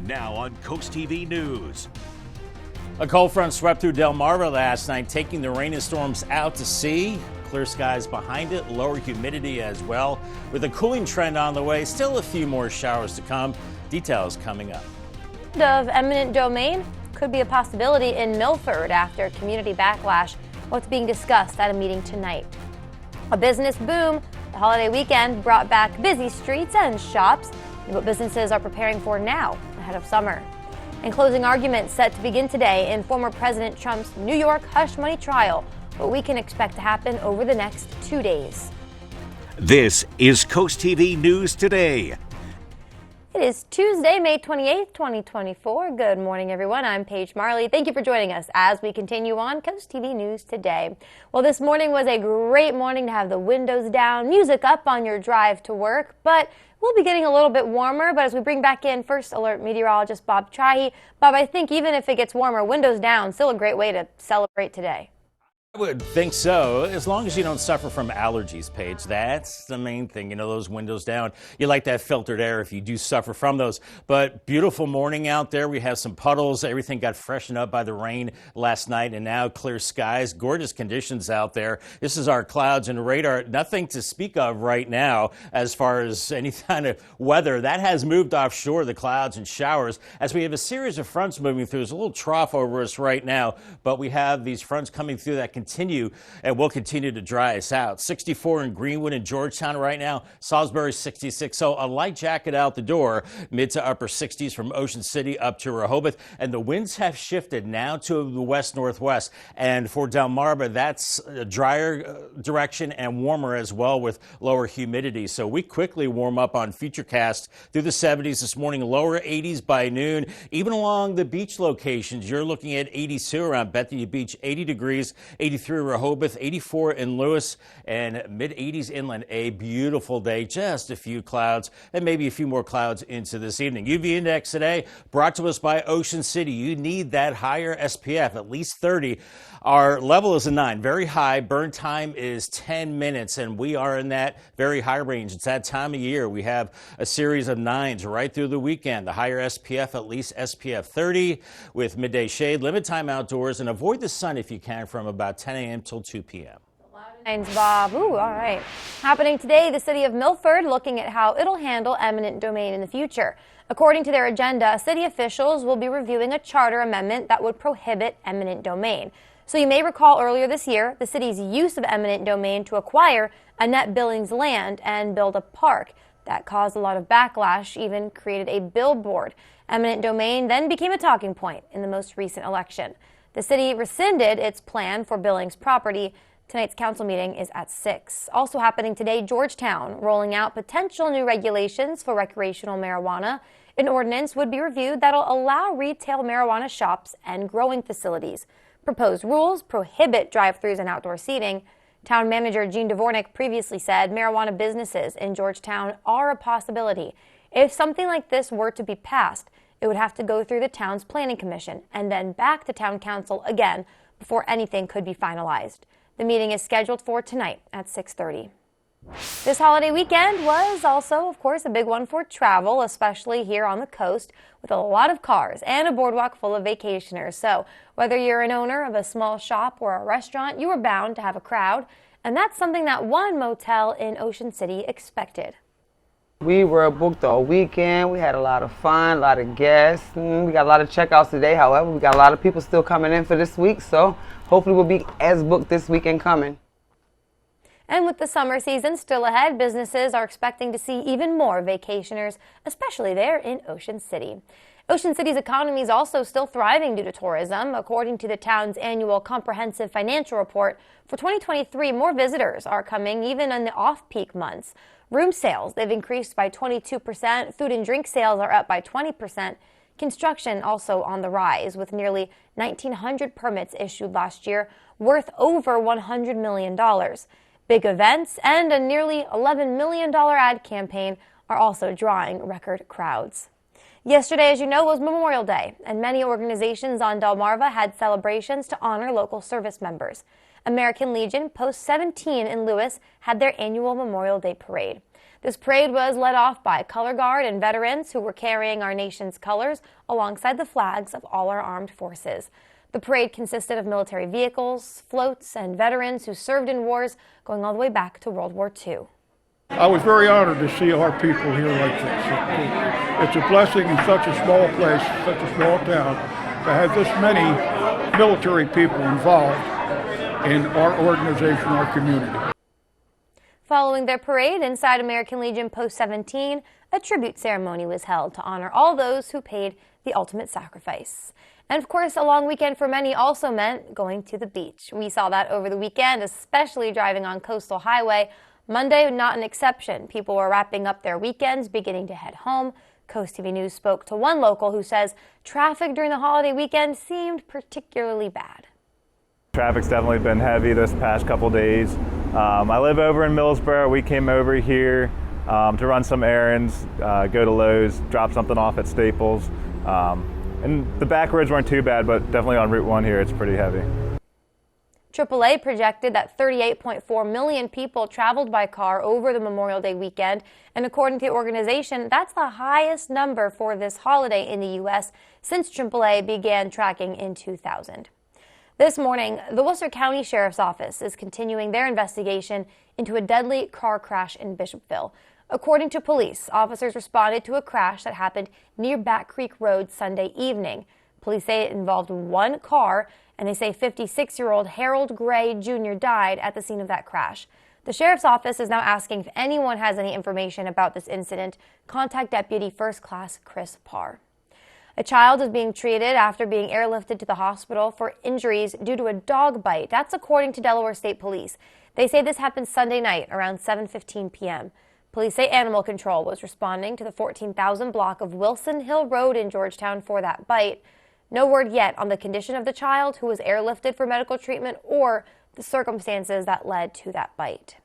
Now on CoastTV News. A cold front swept through Delmarva last night, taking the rain and storms out to sea. Clear skies behind it, lower humidity as well. With a cooling trend on the way, still a few more showers to come. Details coming up. Of eminent domain could be a possibility in Milford after community backlash. What's being discussed at a meeting tonight? A business boom. The holiday weekend brought back busy streets and shops. And what businesses are preparing for now ahead of summer. And closing arguments set to begin today in former President Trump's New York hush money trial. What we can expect to happen over the next 2 days. This is CoastTV News Today. It is Tuesday, May 28th, 2024. Good morning, everyone. I'm Paige Marley. Thank you for joining us as we continue on CoastTV News Today. Well, this morning was a great morning to have the windows down, music up on your drive to work, but we'll be getting a little bit warmer. But as we bring back in first Alert Meteorologist Bob Trihy. Bob, I think even if it gets warmer, windows down, still a great way to celebrate today. I would think so, as long as you don't suffer from allergies, Paige. That's the main thing, you know, those windows down. You like that filtered air if you do suffer from those. But beautiful morning out there. We have some puddles. Everything got freshened up by the rain last night, and now clear skies. Gorgeous conditions out there. This is our clouds and radar. Nothing to speak of right now as far as any kind of weather. That has moved offshore, the clouds and showers, as we have a series of fronts moving through. There's a little trough over us right now, but we have these fronts coming through that continue and will continue to dry us out. 64 in Greenwood and Georgetown right now. Salisbury 66. So a light jacket out the door. Mid to upper 60s from Ocean City up to Rehoboth. And the winds have shifted now to the west-northwest. And for Delmarva, that's a drier direction and warmer as well with lower humidity. So we quickly warm up on Futurecast through the 70s this morning. Lower 80s by noon. Even along the beach locations, you're looking at 82 around Bethany Beach, 80 degrees, 83 Rehoboth, 84 in Lewis, and mid-80s inland. A beautiful day, just a few clouds, and maybe a few more clouds into this evening. UV index today brought to us by Ocean City. You need that higher SPF, at least 30. Our level is a 9, very high. Burn time is 10 minutes, and we are in that very high range. It's that time of year. We have a series of 9s right through the weekend. The higher SPF, at least SPF 30, with midday shade. Limit time outdoors, and avoid the sun if you can from about 10 a.m. till 2 p.m. Thanks, Bob. Ooh, all right. Happening today, the city of Milford looking at how it'll handle eminent domain in the future. According to their agenda, city officials will be reviewing a charter amendment that would prohibit eminent domain. So you may recall earlier this year, the city's use of eminent domain to acquire Annette Billings' land and build a park. That caused a lot of backlash, even created a billboard. Eminent domain then became a talking point in the most recent election. The city rescinded its plan for Billings' property. Tonight's council meeting is at 6. Also happening today, Georgetown rolling out potential new regulations for recreational marijuana. An ordinance would be reviewed that'll allow retail marijuana shops and growing facilities. Proposed rules prohibit drive-thrus and outdoor seating. Town manager Gene Dvornik previously said marijuana businesses in Georgetown are a possibility. If something like this were to be passed, it would have to go through the town's planning commission and then back to town council again before anything could be finalized. The meeting is scheduled for tonight at 6:30. This holiday weekend was also, of course, a big one for travel, especially here on the coast, with a lot of cars and a boardwalk full of vacationers. So whether you're an owner of a small shop or a restaurant, you are bound to have a crowd. And that's something that one motel in Ocean City expected. We were booked all weekend. We had a lot of fun, a lot of guests. We got a lot of checkouts today. However, we got a lot of people still coming in for this week. So hopefully we'll be as booked this weekend coming. And with the summer season still ahead, businesses are expecting to see even more vacationers, especially there in Ocean City. Ocean City's economy is also still thriving due to tourism. According to the town's annual comprehensive financial report, for 2023, more visitors are coming even in the off-peak months. Room sales, they've increased by 22%. Food and drink sales are up by 20%. Construction also on the rise, with nearly 1,900 permits issued last year, worth over $100 million. Big events and a nearly $11 million ad campaign are also drawing record crowds. Yesterday, as you know, was Memorial Day, and many organizations on Delmarva had celebrations to honor local service members. American Legion Post 17 in Lewis had their annual Memorial Day parade. This parade was led off by color guard and veterans who were carrying our nation's colors alongside the flags of all our armed forces. The parade consisted of military vehicles, floats, and veterans who served in wars going all the way back to World War II. I was very honored to see our people here like this. It's a blessing in such a small place, such a small town, to have this many military people involved in our organization, our community. Following their parade inside American Legion Post 17, a tribute ceremony was held to honor all those who paid the ultimate sacrifice. And of course, a long weekend for many also meant going to the beach. We saw that over the weekend, especially driving on Coastal Highway. Monday, not an exception. People were wrapping up their weekends, beginning to head home. Coast TV News spoke to one local who says traffic during the holiday weekend seemed particularly bad. Traffic's definitely been heavy this past couple days. I live over in Millsboro. We came over here to run some errands, go to Lowe's, drop something off at Staples. And the back roads weren't too bad, but definitely on Route 1 here, it's pretty heavy. AAA projected that 38.4 million people traveled by car over the Memorial Day weekend, and according to the organization, that's the highest number for this holiday in the U.S. since AAA began tracking in 2000. This morning, the Worcester County Sheriff's Office is continuing their investigation into a deadly car crash in Bishopville. According to police, officers responded to a crash that happened near Back Creek Road Sunday evening. Police say it involved one car, and they say 56-year-old Harold Gray Jr. died at the scene of that crash. The Sheriff's Office is now asking if anyone has any information about this incident. Contact Deputy First Class Chris Parr. A child is being treated after being airlifted to the hospital for injuries due to a dog bite. That's according to Delaware State Police. They say this happened Sunday night around 7:15 p.m. Police say Animal Control was responding to the 14,000 block of Wilson Hill Road in Georgetown for that bite. No word yet on the condition of the child who was airlifted for medical treatment or the circumstances that led to that bite.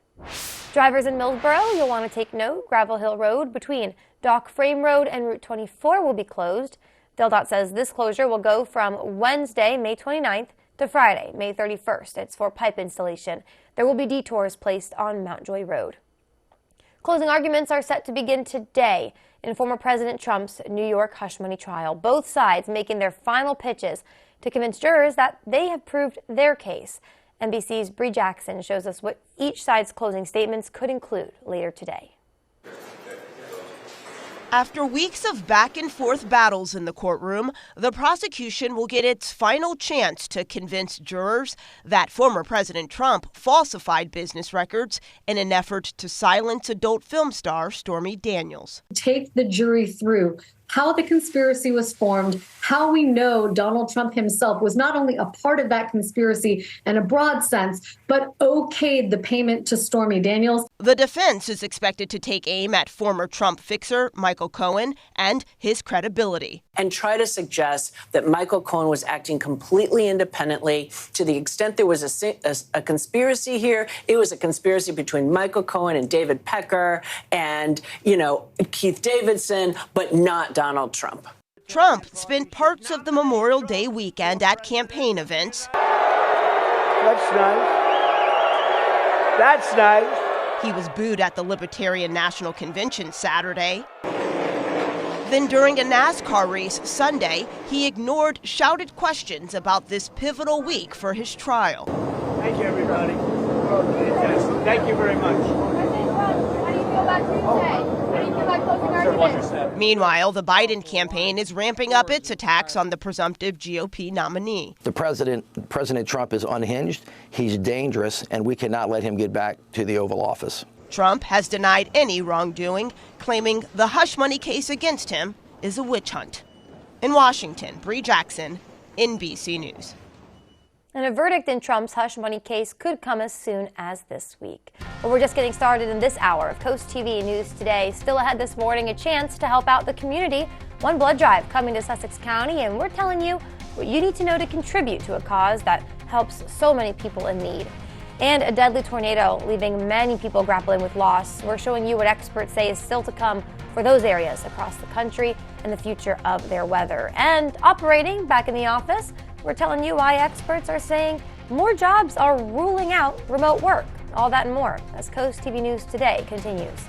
Drivers in Millsboro, you'll want to take note. Gravel Hill Road between Dock Frame Road and Route 24 will be closed. DelDOT says this closure will go from Wednesday, May 29th to Friday, May 31st. It's for pipe installation. There will be detours placed on Mountjoy Road. Closing arguments are set to begin today in former President Trump's New York hush money trial. Both sides making their final pitches to convince jurors that they have proved their case. NBC's Bree Jackson shows us what each side's closing statements could include later today. After weeks of back-and-forth battles in the courtroom, the prosecution will get its final chance to convince jurors that former President Trump falsified business records in an effort to silence adult film star Stormy Daniels. Take the jury through how the conspiracy was formed, how we know Donald Trump himself was not only a part of that conspiracy in a broad sense, but okayed the payment to Stormy Daniels. The defense is expected to take aim at former Trump fixer Michael Cohen and his credibility. And try to suggest that Michael Cohen was acting completely independently. To the extent there was a conspiracy here, it was a conspiracy between Michael Cohen and David Pecker and, Keith Davidson, but not Donald Trump. Trump spent parts of the Memorial Day weekend at campaign events. That's nice. That's nice. He was booed at the Libertarian National Convention Saturday. Then during a NASCAR race Sunday, he ignored shouted questions about this pivotal week for his trial. Thank you, everybody. Fantastic. Thank you very much. How do you feel about Tuesday? How do you feel about closing arguments? Meanwhile, the Biden campaign is ramping up its attacks on the presumptive GOP nominee. The President Trump is unhinged, he's dangerous, and we cannot let him get back to the Oval Office. Trump has denied any wrongdoing, claiming the hush money case against him is a witch hunt. In Washington, Bree Jackson, NBC News. And a verdict in Trump's hush money case could come as soon as this week. But we're just getting started in this hour of Coast TV News Today. Still ahead this morning, a chance to help out the community. One blood drive coming to Sussex County, and we're telling you what you need to know to contribute to a cause that helps so many people in need. And a deadly tornado leaving many people grappling with loss. We're showing you what experts say is still to come for those areas across the country and the future of their weather. And operating back in the office, we're telling you why experts are saying more jobs are ruling out remote work. All that and more as Coast TV News Today continues.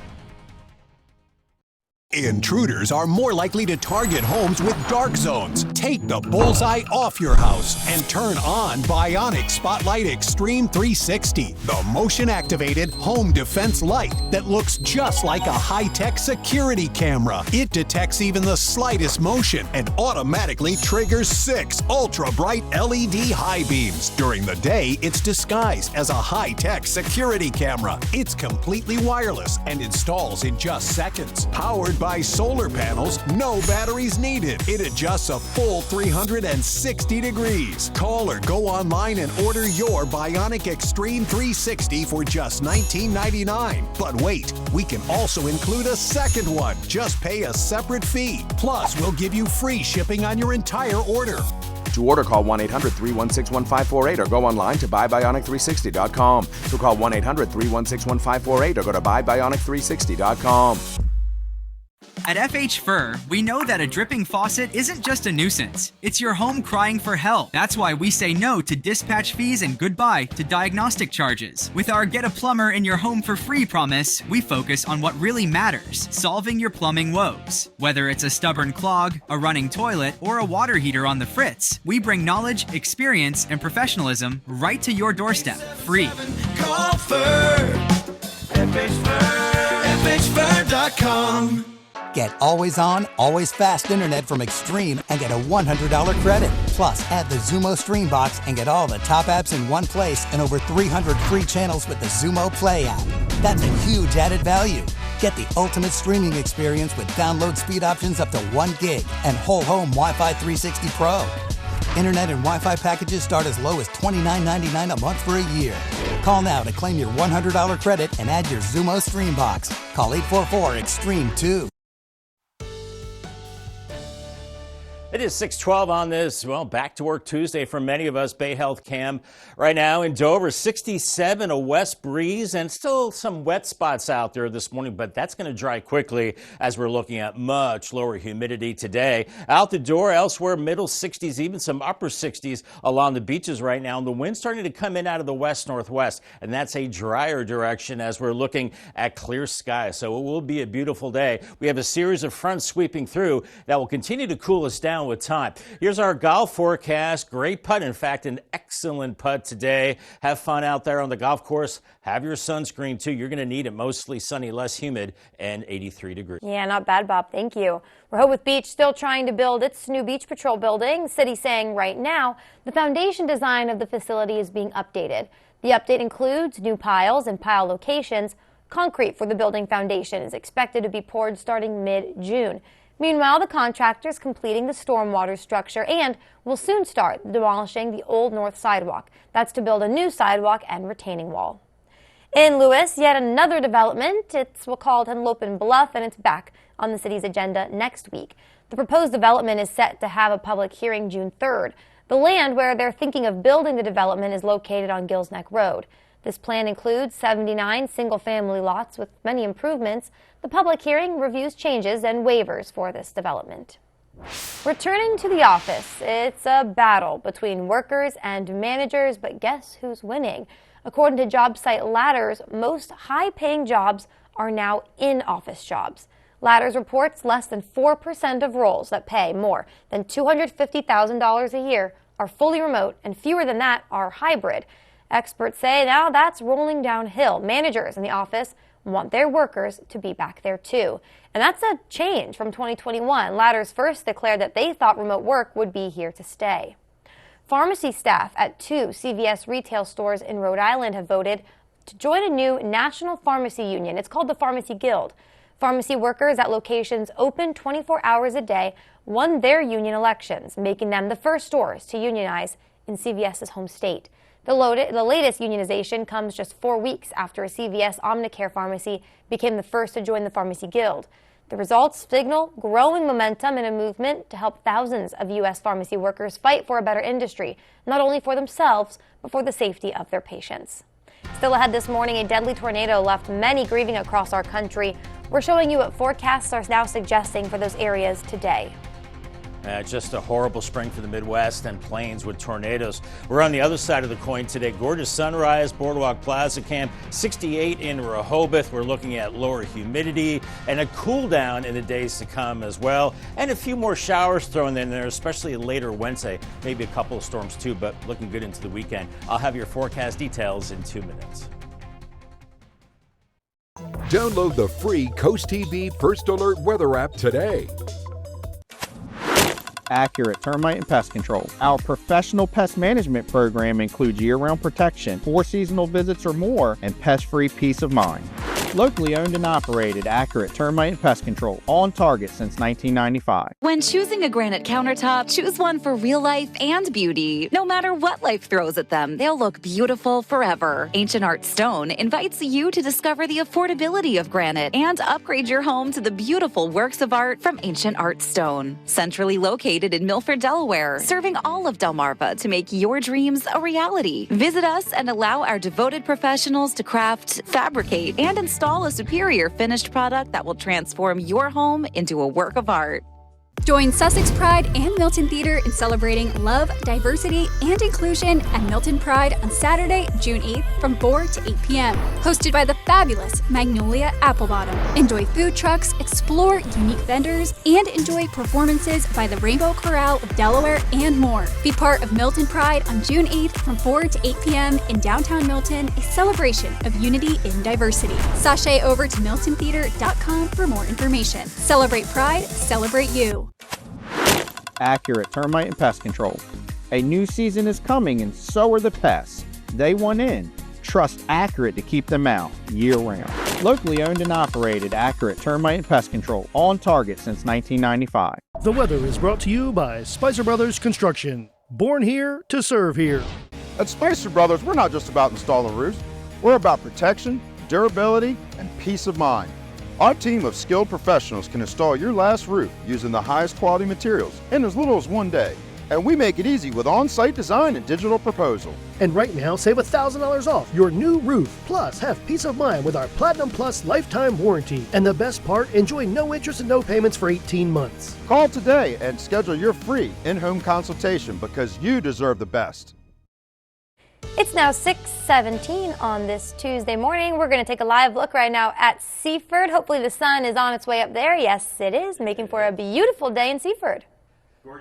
Intruders are more likely to target homes with dark zones. Take the bullseye off your house and turn on Bionic Spotlight Extreme 360, the motion-activated home defense light that looks just like a high-tech security camera. It detects even the slightest motion and automatically triggers 6 ultra-bright LED high beams. During the day, it's disguised as a high-tech security camera. It's completely wireless and installs in just seconds. Powered by solar panels, no batteries needed. It adjusts a full 360 degrees. Call or go online and order your Bionic Extreme 360 for just $19.99. But wait, we can also include a second one. Just pay a separate fee. Plus, we'll give you free shipping on your entire order. To order, call 1-800-316-1548 or go online to buybionic360.com. So call 1-800-316-1548 or go to buybionic360.com. At FH Fur, we know that a dripping faucet isn't just a nuisance. It's your home crying for help. That's why we say no to dispatch fees and goodbye to diagnostic charges. With our Get a Plumber in Your Home for Free promise, we focus on what really matters, solving your plumbing woes. Whether it's a stubborn clog, a running toilet, or a water heater on the fritz, we bring knowledge, experience, and professionalism right to your doorstep, free. Call Fur. FH Fur. FHFur.com. Get always on, always fast internet from Extreme and get a $100 credit. Plus, add the Xumo Stream Box and get all the top apps in one place and over 300 free channels with the Xumo Play app. That's a huge added value. Get the ultimate streaming experience with download speed options up to 1 gig and whole home Wi-Fi 360 Pro. Internet and Wi-Fi packages start as low as $29.99 a month for a year. Call now to claim your $100 credit and add your Xumo Stream Box. Call 844-EXTREME-2. It is 6:12 on this, well, back to work Tuesday for many of us. Bay Health Cam right now in Dover, 67, a west breeze, and still some wet spots out there this morning, but that's going to dry quickly as we're looking at much lower humidity today. Out the door, elsewhere, middle 60s, even some upper 60s along the beaches right now. And the wind's starting to come in out of the west-northwest, and that's a drier direction as we're looking at clear skies. So it will be a beautiful day. We have a series of fronts sweeping through that will continue to cool us down with time. Here's our golf forecast. Great putt. In fact, an excellent putt today. Have fun out there on the golf course. Have your sunscreen too. You're going to need it. Mostly sunny, less humid, and 83 degrees. Yeah, not bad, Bob. Thank you. Rehoboth Beach still trying to build its new beach patrol building. City saying right now the foundation design of the facility is being updated. The update includes new piles and pile locations. Concrete for the building foundation is expected to be poured starting mid-June. Meanwhile, the contractor is completing the stormwater structure and will soon start demolishing the old north sidewalk. That's to build a new sidewalk and retaining wall. In Lewis, yet another development. It's called Henlopen Bluff, and it's back on the city's agenda next week. The proposed development is set to have a public hearing June 3rd. The land where they're thinking of building the development is located on Gills Neck Road. This plan includes 79 single-family lots with many improvements. The public hearing reviews changes and waivers for this development. Returning to the office, it's a battle between workers and managers, but guess who's winning? According to job site Ladders, most high-paying jobs are now in-office jobs. Ladders reports less than 4% of roles that pay more than $250,000 a year are fully remote, and fewer than that are hybrid. Experts say now that's rolling downhill. Managers in the office want their workers to be back there too. And that's a change from 2021. Ladders first declared that they thought remote work would be here to stay. Pharmacy staff at 2 CVS retail stores in Rhode Island have voted to join a new national pharmacy union. It's called the Pharmacy Guild. Pharmacy workers at locations open 24 hours a day won their union elections, making them the first stores to unionize in CVS's home state. The latest unionization comes just 4 weeks after a CVS Omnicare pharmacy became the first to join the Pharmacy Guild. The results signal growing momentum in a movement to help thousands of U.S. pharmacy workers fight for a better industry, not only for themselves, but for the safety of their patients. Still ahead this morning, a deadly tornado left many grieving across our country. We're showing you what forecasts are now suggesting for those areas today. Just a horrible spring for the Midwest and plains with tornadoes. We're on the other side of the coin today. Gorgeous sunrise, Boardwalk Plaza Camp, 68 in Rehoboth. We're looking at lower humidity and a cool down in the days to come as well. And a few more showers thrown in there, especially later Wednesday. Maybe a couple of storms too, but looking good into the weekend. I'll have your forecast details in 2 minutes. Download the free CoastTV First Alert weather app today. Accurate termite and pest control. Our professional pest management program includes year-round protection, 4 seasonal visits or more, and pest-free peace of mind. Locally owned and operated, Accurate Termite and Pest Control, on target since 1995. When choosing a granite countertop, choose one for real life and beauty. No matter what life throws at them, they'll look beautiful forever. Ancient Art Stone invites you to discover the affordability of granite and upgrade your home to the beautiful works of art from Ancient Art Stone. Centrally located in Milford, Delaware, serving all of Delmarva to make your dreams a reality. Visit us and allow our devoted professionals to craft, fabricate, and install a superior finished product that will transform your home into a work of art. Join Sussex Pride and Milton Theater in celebrating love, diversity, and inclusion at Milton Pride on Saturday, June 8th from 4 to 8 p.m. Hosted by the fabulous Magnolia Applebottom. Enjoy food trucks, explore unique vendors, and enjoy performances by the Rainbow Chorale of Delaware and more. Be part of Milton Pride on June 8th from 4 to 8 p.m. in downtown Milton, a celebration of unity in diversity. Sashay over to miltontheater.com for more information. Celebrate Pride, celebrate you. Accurate Termite and Pest Control. A new season is coming and so are the pests. They want in. Trust Accurate to keep them out year-round. Locally owned and operated, Accurate Termite and Pest Control, on target since 1995. The weather is brought to you by Spicer Brothers Construction. Born here to serve here. At Spicer Brothers, we're not just about installing roofs. We're about protection, durability, and peace of mind. Our team of skilled professionals can install your last roof using the highest quality materials in as little as 1 day. And we make it easy with on-site design and digital proposal. And right now, save $1,000 off your new roof. Plus, have peace of mind with our Platinum Plus lifetime warranty. And the best part, enjoy no interest and no payments for 18 months. Call today and schedule your free in-home consultation because you deserve the best. It's now 6:17 on this Tuesday morning. We're going to take a live look right now at Seaford. Hopefully the sun is on its way up there. Yes, it is, making for a beautiful day in Seaford.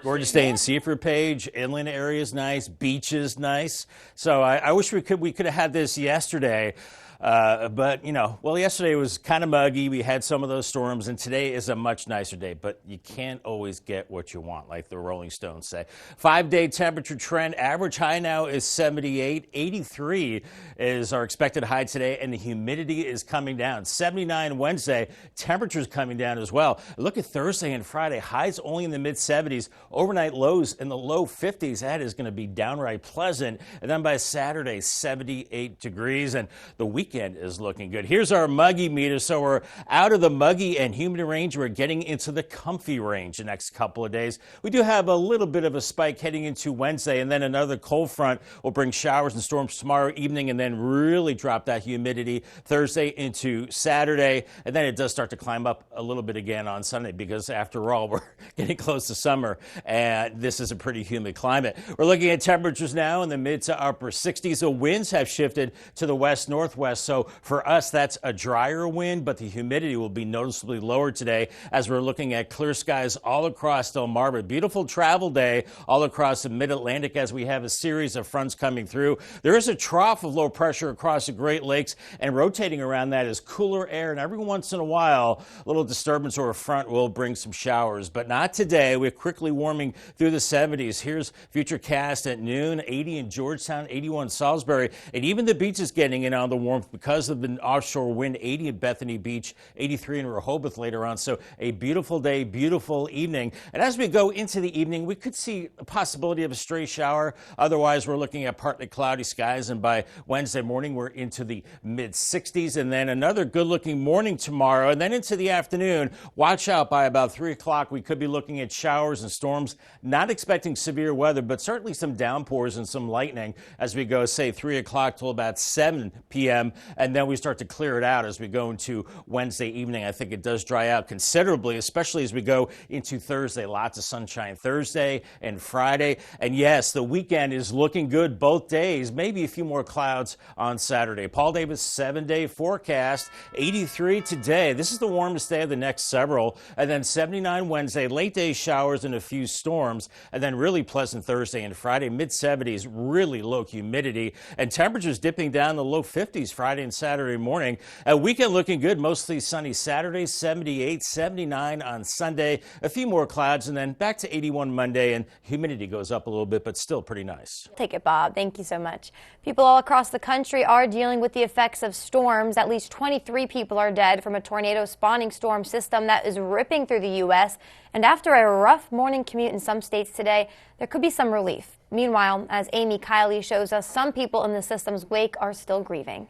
Gorgeous day in Seaford, Paige. Inland area is nice. Beach is nice. So I wish we could have had this yesterday. But, yesterday was kind of muggy. We had some of those storms, and today is a much nicer day. But you can't always get what you want, like the Rolling Stones say. 5-day temperature trend. Average high now is 78. 83 is our expected high today, and the humidity is coming down. 79 Wednesday. Temperatures coming down as well. Look at Thursday and Friday. Highs only in the mid-70s. Overnight lows in the low 50s. That is going to be downright pleasant. And then by Saturday, 78 degrees. And the weekend is looking good. Here's our muggy meter. So we're out of the muggy and humid range. We're getting into the comfy range the next couple of days. We do have a little bit of a spike heading into Wednesday, and then another cold front will bring showers and storms tomorrow evening and then really drop that humidity Thursday into Saturday. And then it does start to climb up a little bit again on Sunday because, after all, we're getting close to summer and this is a pretty humid climate. We're looking at temperatures now in the mid to upper 60s. The winds have shifted to the west-northwest. So for us, that's a drier wind, but the humidity will be noticeably lower today as we're looking at clear skies all across Delmarva. Beautiful travel day all across the mid-Atlantic as we have a series of fronts coming through. There is a trough of low pressure across the Great Lakes, and rotating around that is cooler air, and every once in a while, a little disturbance or a front will bring some showers, but not today. We're quickly warming through the 70s. Here's Futurecast at noon, 80 in Georgetown, 81 Salisbury, and even the beach is getting in on the warmth because of the offshore wind. 80 at Bethany Beach, 83 in Rehoboth later on. So a beautiful day, beautiful evening. And as we go into the evening, we could see a possibility of a stray shower. Otherwise, we're looking at partly cloudy skies. And by Wednesday morning, we're into the mid 60s. And then another good looking morning tomorrow. And then into the afternoon, watch out by about 3 o'clock. We could be looking at showers and storms. Not expecting severe weather, but certainly some downpours and some lightning as we go, say, 3 o'clock till about 7 p.m. and then we start to clear it out as we go into Wednesday evening. I think it does dry out considerably, especially as we go into Thursday. Lots of sunshine Thursday and Friday. And yes, the weekend is looking good both days. Maybe a few more clouds on Saturday. Paul Davis 7-day forecast, 83 today. This is the warmest day of the next several. And then 79 Wednesday, late day showers and a few storms. And then really pleasant Thursday and Friday, mid-70s, really low humidity. And temperatures dipping down the low 50s Friday and Saturday morning. A weekend looking good, mostly sunny Saturday, 78, 79 on Sunday. A few more clouds and then back to 81 Monday, and humidity goes up a little bit, but still pretty nice. Take it, Bob. Thank you so much. People all across the country are dealing with the effects of storms. At least 23 people are dead from a tornado spawning storm system that is ripping through the U.S. And after a rough morning commute in some states today, there could be some relief. Meanwhile, as Amy Kiley shows us, some people in the system's wake are still grieving.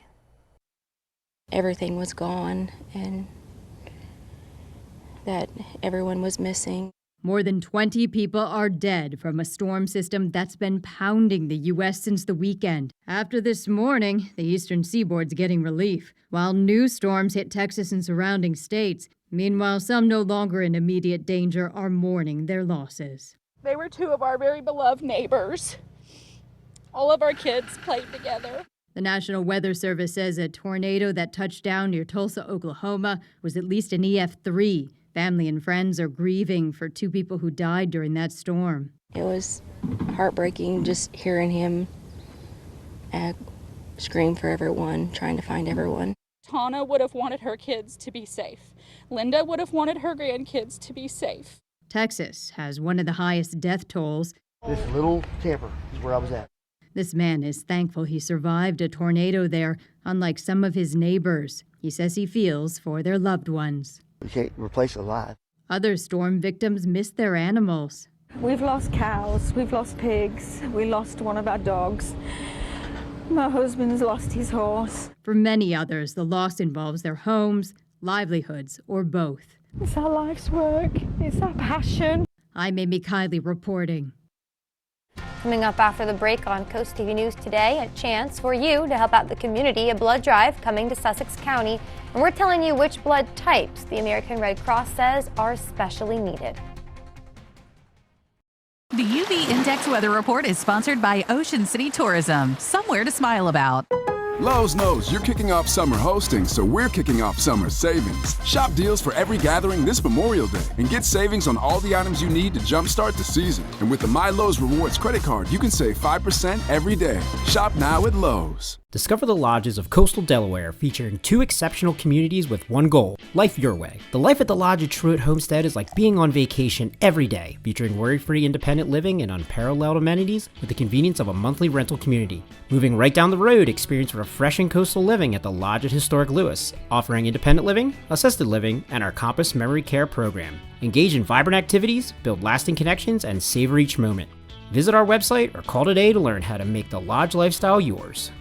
Everything was gone and that everyone was missing. More than 20 people are dead from a storm system that's been pounding the U.S. since the weekend. After this morning, the eastern seaboard's getting relief, while new storms hit Texas and surrounding states. Meanwhile, some no longer in immediate danger are mourning their losses. They were two of our very beloved neighbors. All of our kids played together. The National Weather Service says a tornado that touched down near Tulsa, Oklahoma, was at least an EF3. Family and friends are grieving for two people who died during that storm. It was heartbreaking just hearing him scream for everyone, trying to find everyone. Tana would have wanted her kids to be safe. Linda would have wanted her grandkids to be safe. Texas has one of the highest death tolls. This little camper is where I was at. This man is thankful he survived a tornado there, unlike some of his neighbors. He says he feels for their loved ones. We can't replace it alive. Other storm victims miss their animals. We've lost cows, we've lost pigs, we lost one of our dogs. My husband's lost his horse. For many others, the loss involves their homes, livelihoods, or both. It's our life's work. It's our passion. I'm Amy Kiley reporting. Coming up after the break on Coast TV News today, a chance for you to help out the community, a blood drive coming to Sussex County. And we're telling you which blood types the American Red Cross says are especially needed. The UV Index Weather Report is sponsored by Ocean City Tourism. Somewhere to smile about. Lowe's knows you're kicking off summer hosting, so we're kicking off summer savings. Shop deals for every gathering this Memorial Day and get savings on all the items you need to jumpstart the season. And with the My Lowe's Rewards credit card, you can save 5% every day. Shop now at Lowe's. Discover the lodges of coastal Delaware, featuring 2 exceptional communities with one goal: life your way. The life at the Lodge at Truett Homestead is like being on vacation every day, featuring worry-free independent living and unparalleled amenities with the convenience of a monthly rental community. Moving right down the road, experience refreshing coastal living at the Lodge at Historic Lewis, offering independent living, assisted living, and our Compass Memory Care program. Engage in vibrant activities, build lasting connections, and savor each moment. Visit our website or call today to learn how to make the Lodge lifestyle yours.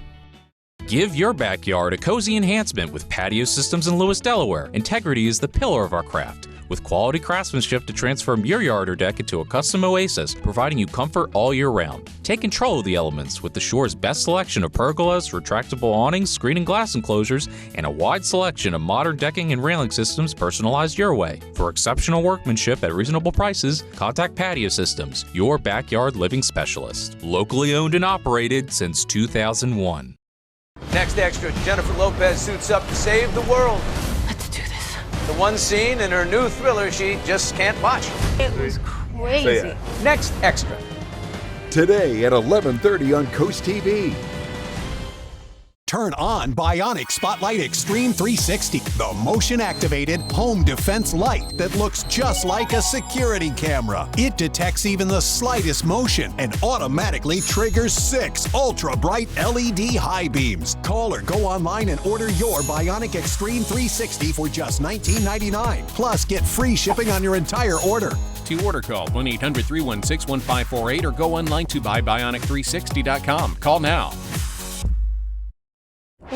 Give your backyard a cozy enhancement with Patio Systems in Lewis, Delaware. Integrity is the pillar of our craft, with quality craftsmanship to transform your yard or deck into a custom oasis, providing you comfort all year round. Take control of the elements with the Shore's best selection of pergolas, retractable awnings, screen and glass enclosures, and a wide selection of modern decking and railing systems personalized your way. For exceptional workmanship at reasonable prices, contact Patio Systems, your backyard living specialist. Locally owned and operated since 2001. Next extra, Jennifer Lopez suits up to save the world. Let's do this. The one scene in her new thriller she just can't watch. It was crazy. Next extra. Today at 11:30 on Coast TV. Turn on Bionic Spotlight Extreme 360, the motion-activated home defense light that looks just like a security camera. It detects even the slightest motion and automatically triggers 6 ultra-bright LED high beams. Call or go online and order your Bionic Extreme 360 for just $19.99. Plus, get free shipping on your entire order. To order, call 1-800-316-1548 or go online to buybionic360.com. Call now.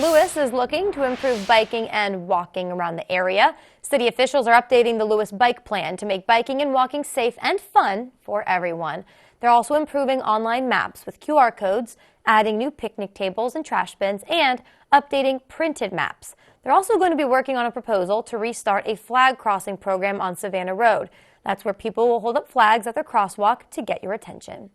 Lewis is looking to improve biking and walking around the area. City officials are updating the Lewis bike plan to make biking and walking safe and fun for everyone. They're also improving online maps with QR codes, adding new picnic tables and trash bins, and updating printed maps. They're also going to be working on a proposal to restart a flag crossing program on Savannah Road. That's where people will hold up flags at their crosswalk to get your attention.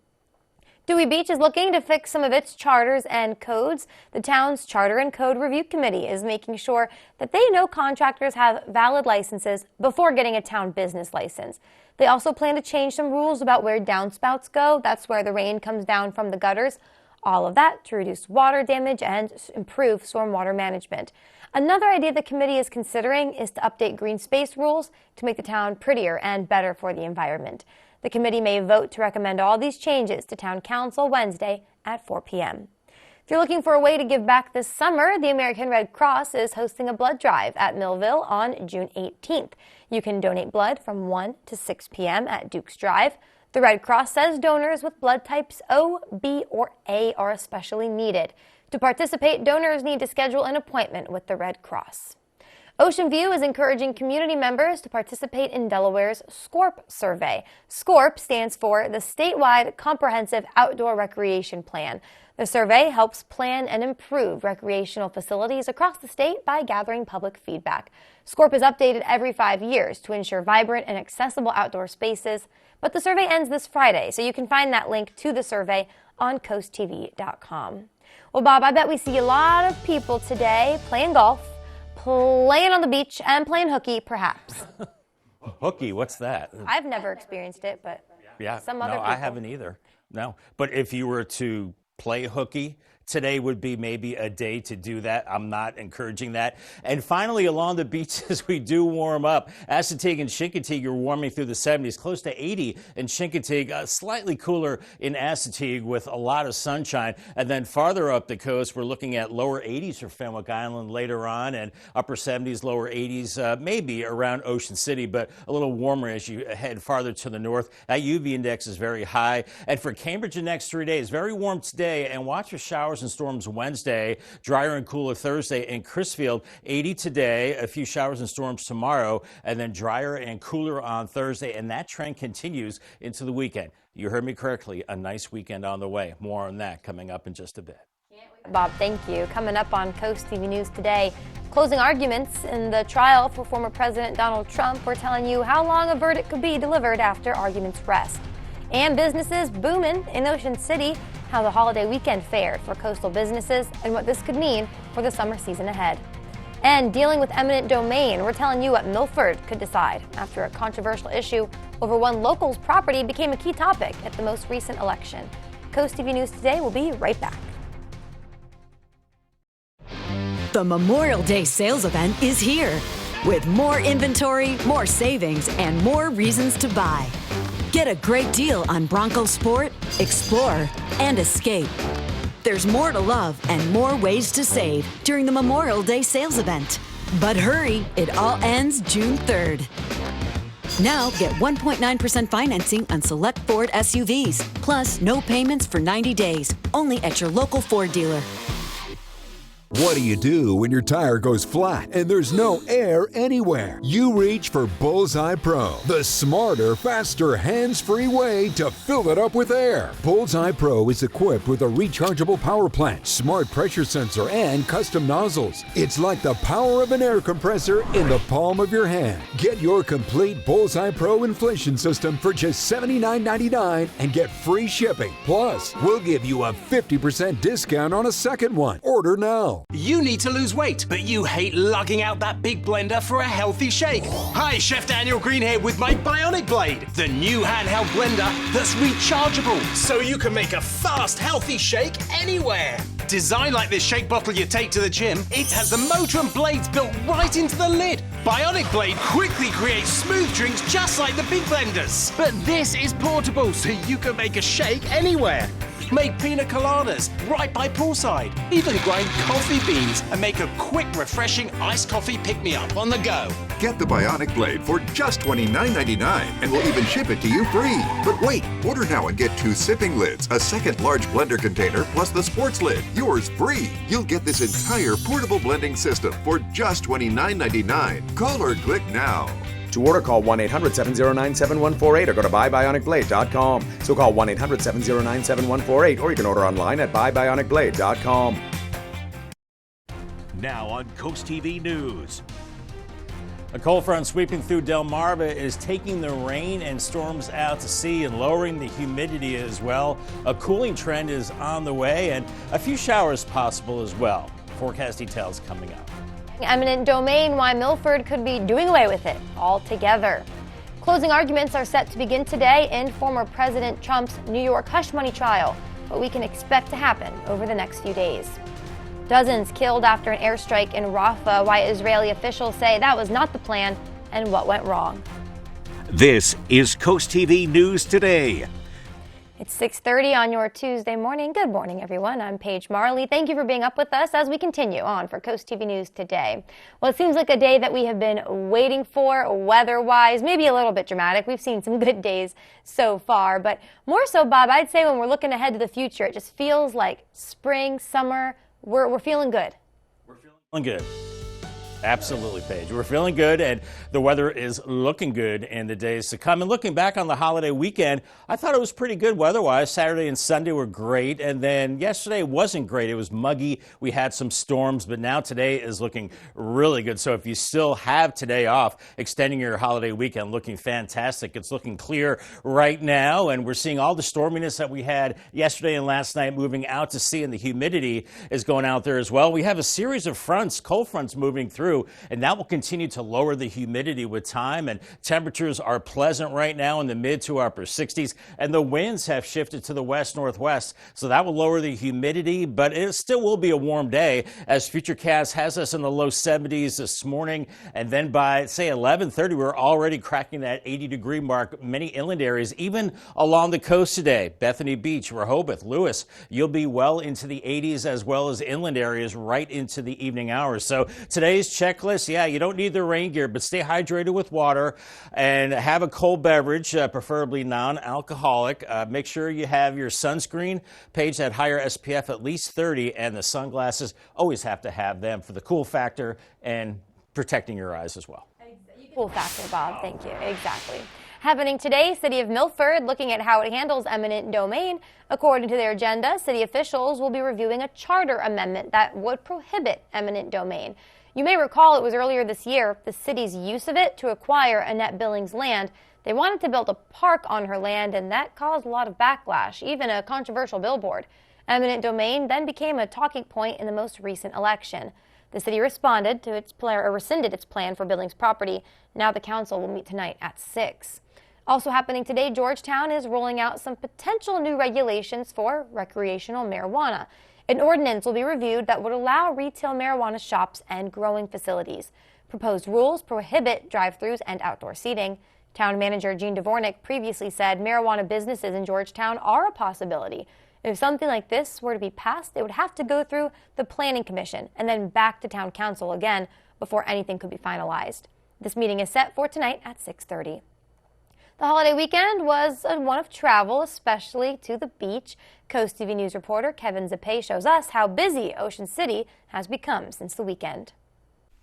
Dewey Beach is looking to fix some of its charters and codes. The town's Charter and Code Review Committee is making sure that they know contractors have valid licenses before getting a town business license. They also plan to change some rules about where downspouts go. That's where the rain comes down from the gutters. All of that to reduce water damage and improve stormwater management. Another idea the committee is considering is to update green space rules to make the town prettier and better for the environment. The committee may vote to recommend all these changes to Town Council Wednesday at 4 p.m. If you're looking for a way to give back this summer, the American Red Cross is hosting a blood drive at Millville on June 18th. You can donate blood from 1 to 6 p.m. at Duke's Drive. The Red Cross says donors with blood types O, B, or A are especially needed. To participate, donors need to schedule an appointment with the Red Cross. Ocean View is encouraging community members to participate in Delaware's SCORP survey. SCORP stands for the Statewide Comprehensive Outdoor Recreation Plan. The survey helps plan and improve recreational facilities across the state by gathering public feedback. SCORP is updated every 5 years to ensure vibrant and accessible outdoor spaces, but the survey ends this Friday, so you can find that link to the survey on CoastTV.com. Well, Bob, I bet we see a lot of people today playing golf, playing on the beach, and playing hooky, perhaps. Hooky, what's that? I've never experienced it, but some other people. I haven't either. No, but if you were to play hooky, today would be maybe a day to do that. I'm not encouraging that. And finally, along the beaches, we do warm up. Assateague and Chincoteague are warming through the 70s, close to 80 in Chincoteague, slightly cooler in Assateague with a lot of sunshine. And then farther up the coast, we're looking at lower 80s for Fenwick Island later on, and upper 70s, lower 80s, maybe around Ocean City, but a little warmer as you head farther to the north. That UV index is very high. And for Cambridge, the next 3 days, very warm today, and watch for showers and storms Wednesday, drier and cooler Thursday. In Crisfield, 80 today, a few showers and storms tomorrow, and then drier and cooler on Thursday, and that trend continues into the weekend. You heard me correctly, a nice weekend on the way. More on that coming up in just a bit. Bob, thank you. Coming up on Coast TV News today, closing arguments in the trial for former President Donald Trump. We're telling you how long a verdict could be delivered after arguments rest. And businesses booming in Ocean City, how the holiday weekend fared for coastal businesses and what this could mean for the summer season ahead. And dealing with eminent domain, we're telling you what Milford could decide after a controversial issue over one local's property became a key topic at the most recent election. Coast TV News Today will be right back. The Memorial Day sales event is here with more inventory, more savings, and more reasons to buy. Get a great deal on Bronco Sport, Explorer, and Escape. There's more to love and more ways to save during the Memorial Day sales event. But hurry, it all ends June 3rd. Now get 1.9% financing on select Ford SUVs, plus no payments for 90 days, only at your local Ford dealer. What do you do when your tire goes flat and there's no air anywhere? You reach for Bullseye Pro, the smarter, faster, hands-free way to fill it up with air. Bullseye Pro is equipped with a rechargeable power plant, smart pressure sensor, and custom nozzles. It's like the power of an air compressor in the palm of your hand. Get your complete Bullseye Pro inflation system for just $79.99 and get free shipping. Plus, we'll give you a 50% discount on a second one. Order now. You need to lose weight, but you hate lugging out that big blender for a healthy shake. Hi, Chef Daniel Green here with my Bionic Blade, the new handheld blender that's rechargeable, so you can make a fast, healthy shake anywhere. Designed like this shake bottle you take to the gym, it has the motor and blades built right into the lid. Bionic Blade quickly creates smooth drinks just like the big blenders. But this is portable, so you can make a shake anywhere. Make pina coladas right by poolside. Even grind coffee beans and make a quick, refreshing iced coffee pick-me-up on the go. Get the Bionic Blade for just $29.99 and we'll even ship it to you free. But wait, order now and get 2 sipping lids, a second large blender container, plus the sports lid. yours free. You'll get this entire portable blending system for just $29.99. Call or click now. To order, call 1-800-709-7148 or go to buybionicblade.com. So call 1-800-709-7148 or you can order online at buybionicblade.com. Now on Coast TV News. A cold front sweeping through Delmarva is taking the rain and storms out to sea and lowering the humidity as well. A cooling trend is on the way and a few showers possible as well. Forecast details coming up. Eminent domain, why Milford could be doing away with it altogether. Closing arguments are set to begin today in former President Trump's New York hush money trial, what we can expect to happen over the next few days. Dozens killed after an airstrike in Rafah, why Israeli officials say that was not the plan and what went wrong. This is Coast TV News Today. It's 6:30 on your Tuesday morning. Good morning, everyone. I'm Paige Marley. Thank you for being up with us as we continue on for Coast TV News Today. Well, it seems like a day that we have been waiting for weather-wise, maybe a little bit dramatic. We've seen some good days so far, but more so, Bob, I'd say when we're looking ahead to the future, it just feels like spring, summer. We're feeling good. We're feeling good. Absolutely, Paige. We're feeling good, and the weather is looking good in the days to come. And looking back on the holiday weekend, I thought it was pretty good weather-wise. Saturday and Sunday were great, and then yesterday wasn't great. It was muggy. We had some storms, but now today is looking really good. So if you still have today off, extending your holiday weekend, looking fantastic. It's looking clear right now, and we're seeing all the storminess that we had yesterday and last night moving out to sea, and the humidity is going out there as well. We have a series of fronts, cold fronts moving through, and that will continue to lower the humidity with time, and temperatures are pleasant right now in the mid to upper 60s, and the winds have shifted to the west-northwest, so that will lower the humidity, but it still will be a warm day as Futurecast has us in the low 70s this morning, and then by, say, 11:30, we're already cracking that 80-degree mark. Many inland areas, even along the coast today, Bethany Beach, Rehoboth, Lewis, you'll be well into the 80s as well as inland areas right into the evening hours. So today's checklist, yeah, you don't need the rain gear, but stay hydrated with water and have a cold beverage, preferably non-alcoholic. Make sure you have your sunscreen, Paige, that higher SPF at least 30, and the sunglasses, always have to have them for the cool factor and protecting your eyes as well. Cool factor, Bob. Thank you. Exactly. Happening today, City of Milford looking at how it handles eminent domain. According to their agenda, city officials will be reviewing a charter amendment that would prohibit eminent domain. You may recall it was earlier this year the city's use of it to acquire Annette Billings' land. They wanted to build a park on her land, and that caused a lot of backlash, even a controversial billboard. Eminent domain then became a talking point in the most recent election. The city responded to its plan, or rescinded its plan for Billings' property. Now the council will meet tonight at 6. Also happening today, Georgetown is rolling out some potential new regulations for recreational marijuana. An ordinance will be reviewed that would allow retail marijuana shops and growing facilities. Proposed rules prohibit drive-thrus and outdoor seating. Town manager Gene Dvornik previously said marijuana businesses in Georgetown are a possibility. If something like this were to be passed, it would have to go through the Planning Commission and then back to Town Council again before anything could be finalized. This meeting is set for tonight at 6:30. The holiday weekend was one of travel, especially to the beach. Coast TV News reporter Kevin Zappe shows us how busy Ocean City has become since the weekend.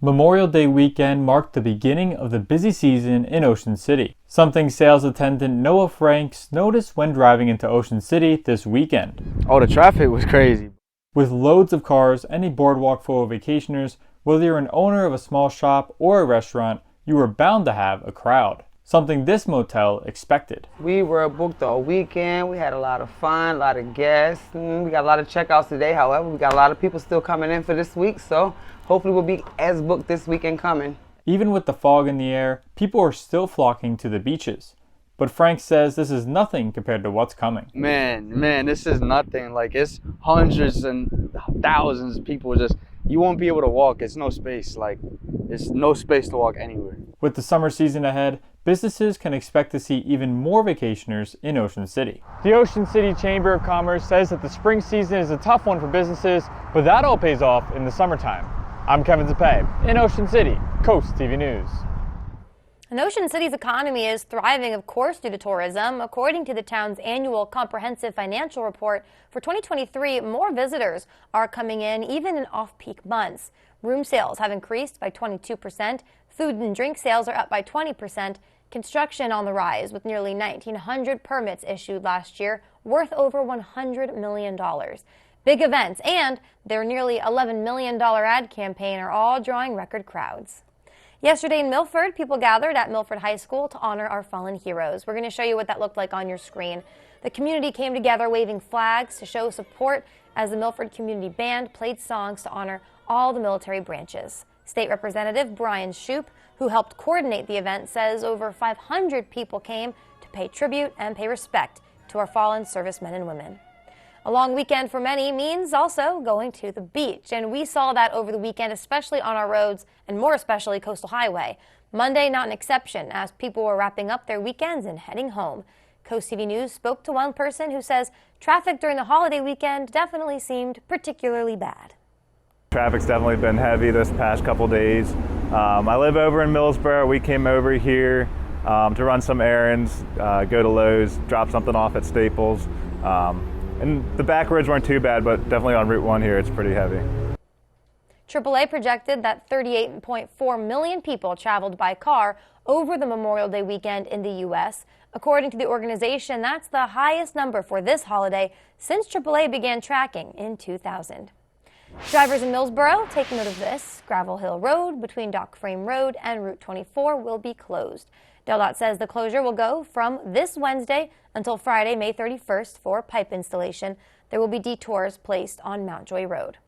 Memorial Day weekend marked the beginning of the busy season in Ocean City, something sales attendant Noah Franks noticed when driving into Ocean City this weekend. Oh, the traffic was crazy. With loads of cars and a boardwalk full of vacationers, whether you're an owner of a small shop or a restaurant, you were bound to have a crowd. Something this motel expected. We were booked all weekend. We had a lot of fun, a lot of guests. We got a lot of checkouts today. However, we got a lot of people still coming in for this week, so hopefully we'll be as booked this weekend coming. Even with the fog in the air, people are still flocking to the beaches. But Frank says this is nothing compared to what's coming. Man, this is nothing. Like, it's hundreds and thousands of people just, you won't be able to walk. It's no space. Like, there's no space to walk anywhere. With the summer season ahead, businesses can expect to see even more vacationers in Ocean City. The Ocean City Chamber of Commerce says that the spring season is a tough one for businesses, but that all pays off in the summertime. I'm Kevin Zappe in Ocean City, Coast TV News. And Ocean City's economy is thriving, of course, due to tourism. According to the town's annual comprehensive financial report for 2023, more visitors are coming in even in off-peak months. Room sales have increased by 22%. Food and drink sales are up by 20%. Construction on the rise with nearly 1,900 permits issued last year, worth over $100 million. Big events and their nearly $11 million ad campaign are all drawing record crowds. Yesterday in Milford, people gathered at Milford High School to honor our fallen heroes. We're going to show you what that looked like on your screen. The community came together waving flags to show support as the Milford Community Band played songs to honor all the military branches. State Representative Brian Shoup, who helped coordinate the event, says over 500 people came to pay tribute and pay respect to our fallen servicemen and women. A long weekend for many means also going to the beach, and we saw that over the weekend, especially on our roads and more especially Coastal Highway. Monday, not an exception, as people were wrapping up their weekends and heading home. CoastTV News spoke to one person who says traffic during the holiday weekend definitely seemed particularly bad. Traffic's definitely been heavy this past couple days. I live over in Millsboro. We came over here to run some errands, go to Lowe's, drop something off at Staples. And the back roads weren't too bad, but definitely on Route 1 here, it's pretty heavy. AAA projected that 38.4 million people traveled by car over the Memorial Day weekend in the U.S. According to the organization, that's the highest number for this holiday since AAA began tracking in 2000. Drivers in Millsboro, take note of this. Gravel Hill Road between Dock Frame Road and Route 24 will be closed. DelDOT says the closure will go from this Wednesday until Friday, May 31st for pipe installation. There will be detours placed on Mountjoy Road.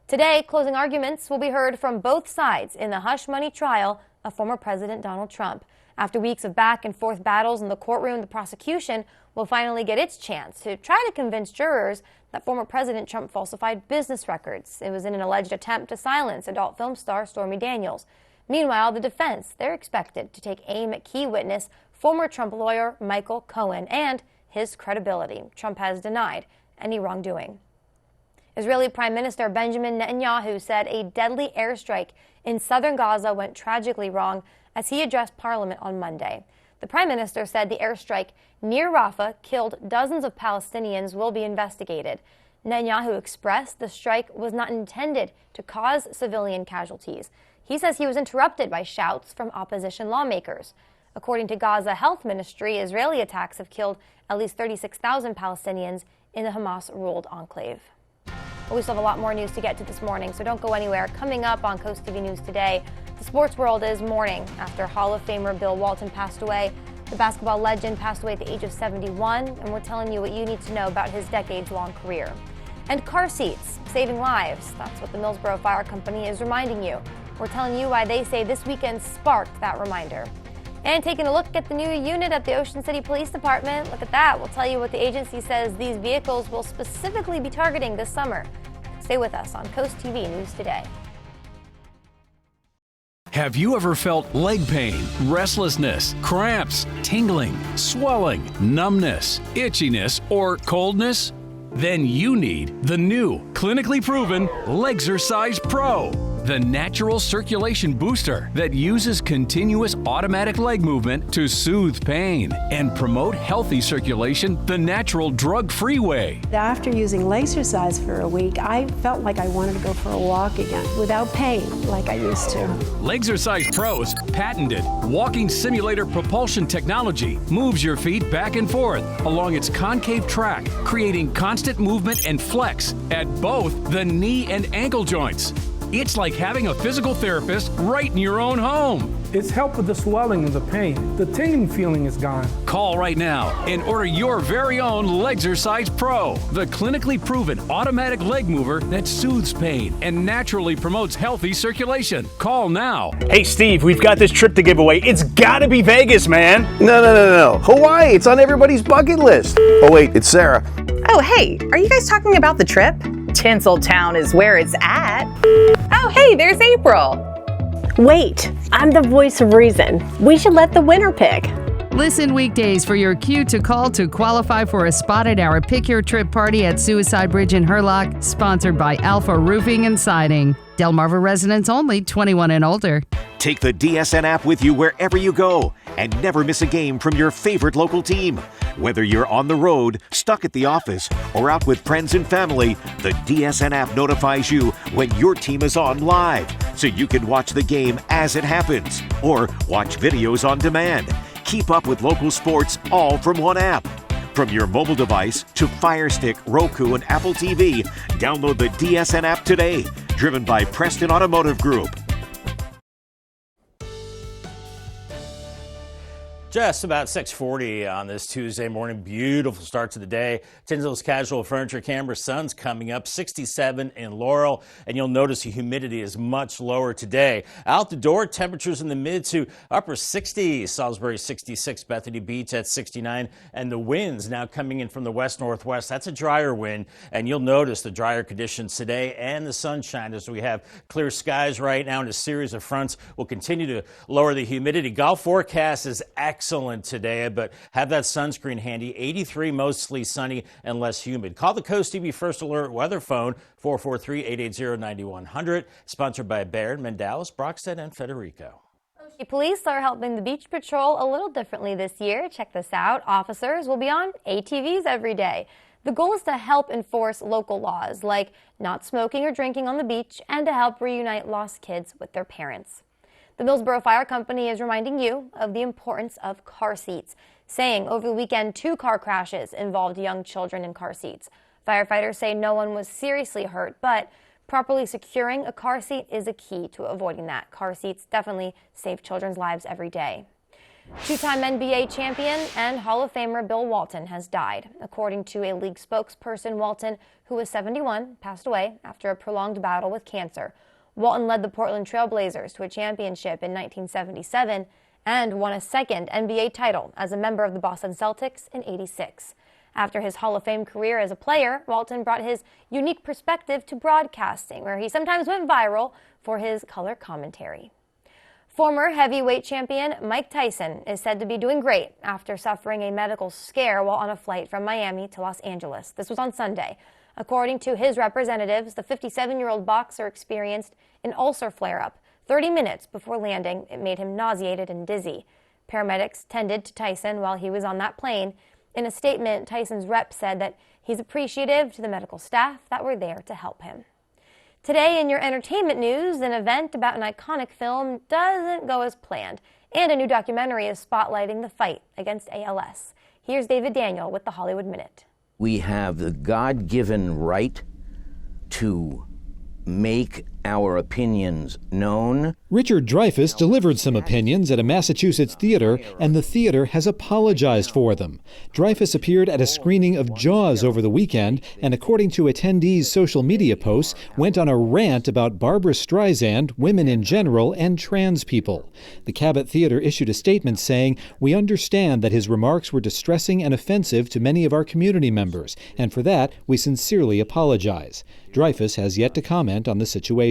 Today, closing arguments will be heard from both sides in the hush money trial of former President Donald Trump. After weeks of back and forth battles in the courtroom, the prosecution will finally get its chance to try to convince jurors that former President Trump falsified business records. It was in an alleged attempt to silence adult film star Stormy Daniels. Meanwhile, the defense, they're expected to take aim at key witness, former Trump lawyer Michael Cohen, and his credibility. Trump has denied any wrongdoing. Israeli Prime Minister Benjamin Netanyahu said a deadly airstrike in southern Gaza went tragically wrong as he addressed Parliament on Monday. The Prime Minister said the airstrike near Rafah killed dozens of Palestinians will be investigated. Netanyahu expressed the strike was not intended to cause civilian casualties. He says he was interrupted by shouts from opposition lawmakers. According to Gaza Health Ministry, Israeli attacks have killed at least 36,000 Palestinians in the Hamas-ruled enclave. Well, we still have a lot more news to get to this morning, so don't go anywhere. Coming up on CoastTV News today, the sports world is mourning after Hall of Famer Bill Walton passed away. The basketball legend passed away at the age of 71, and we're telling you what you need to know about his decades-long career. And car seats, saving lives. That's what the Millsboro Fire Company is reminding you. We're telling you why they say this weekend sparked that reminder. And taking a look at the new unit at the Ocean City Police Department. Look at that. We'll tell you what the agency says these vehicles will specifically be targeting this summer. Stay with us on CoastTV News Today. Have you ever felt leg pain, restlessness, cramps, tingling, swelling, numbness, itchiness, or coldness? Then you need the new, clinically proven Legzercise Pro, the natural circulation booster that uses continuous automatic leg movement to soothe pain and promote healthy circulation the natural drug-free way. After using Legzercise for a week, I felt like I wanted to go for a walk again without pain like I used to. Legzercise Pro's patented walking simulator propulsion technology moves your feet back and forth along its concave track, creating constant movement and flex at both the knee and ankle joints. It's like having a physical therapist right in your own home. It's helped with the swelling and the pain. The tingling feeling is gone. Call right now and order your very own Legzercise Pro, the clinically proven automatic leg mover that soothes pain and naturally promotes healthy circulation. Call now. Hey Steve, we've got this trip to give away. It's gotta be Vegas, man. No. Hawaii, it's on everybody's bucket list. Oh wait, it's Sarah. Oh hey, are you guys talking about the trip? Tinseltown is where it's at. Oh hey, there's April. Wait, I'm the voice of reason. We should let the winner pick. Listen weekdays for your cue to call to qualify for a spot at our Pick Your Trip party at Suicide Bridge in Hurlock, sponsored by Alpha Roofing and Siding. Delmarva residents only, 21 and older. Take the DSN app with you wherever you go and never miss a game from your favorite local team. Whether you're on the road, stuck at the office, or out with friends and family, the DSN app notifies you when your team is on live, so you can watch the game as it happens or watch videos on demand. Keep up with local sports all from one app. From your mobile device to Fire Stick, Roku, and Apple TV, download the DSN app today. Driven by Preston Automotive Group. Just about 6:40 on this Tuesday morning. Beautiful start to the day. Tinslow's Casual Furniture Camera. Sun's coming up, 67 in Laurel. And you'll notice the humidity is much lower today. Out the door, temperatures in the mid to upper 60s. Salisbury 66, Bethany Beach at 69. And the winds now coming in from the west-northwest. That's a drier wind. And you'll notice the drier conditions today and the sunshine as we have clear skies right now. And a series of fronts will continue to lower the humidity. Golf forecast is excellent today, but have that sunscreen handy. 83, mostly sunny and less humid. Call the CoastTV First Alert weather phone, 443-880-9100. Sponsored by Baird, Mendalis, Brockstead, and Federico. Police are helping the beach patrol a little differently this year. Check this out. Officers will be on ATVs every day. The goal is to help enforce local laws like not smoking or drinking on the beach and to help reunite lost kids with their parents. The Millsboro Fire Company is reminding you of the importance of car seats, saying over the weekend 2 car crashes involved young children in car seats. Firefighters say no one was seriously hurt, but properly securing a car seat is a key to avoiding that. Car seats definitely save children's lives every day. 2-time NBA champion and Hall of Famer Bill Walton has died. According to a league spokesperson, Walton, who was 71, passed away after a prolonged battle with cancer. Walton led the Portland Trail Blazers to a championship in 1977 and won a second NBA title as a member of the Boston Celtics in '86. After his Hall of Fame career as a player, Walton brought his unique perspective to broadcasting, where he sometimes went viral for his color commentary. Former heavyweight champion Mike Tyson is said to be doing great after suffering a medical scare while on a flight from Miami to Los Angeles. This was on Sunday. According to his representatives, the 57-year-old boxer experienced an ulcer flare-up. 30 minutes before landing, it made him nauseated and dizzy. Paramedics tended to Tyson while he was on that plane. In a statement, Tyson's rep said that he's appreciative to the medical staff that were there to help him. Today in your entertainment news, an event about an iconic film doesn't go as planned, and a new documentary is spotlighting the fight against ALS. Here's David Daniel with the Hollywood Minute. We have the God-given right to make our opinions known. Richard Dreyfuss delivered some opinions at a Massachusetts theater, and the theater has apologized for them. Dreyfuss appeared at a screening of Jaws over the weekend, and according to attendees' social media posts, went on a rant about Barbra Streisand, women in general, and trans people. The Cabot Theater issued a statement saying, "We understand that his remarks were distressing and offensive to many of our community members, and for that, we sincerely apologize." Dreyfuss has yet to comment on the situation.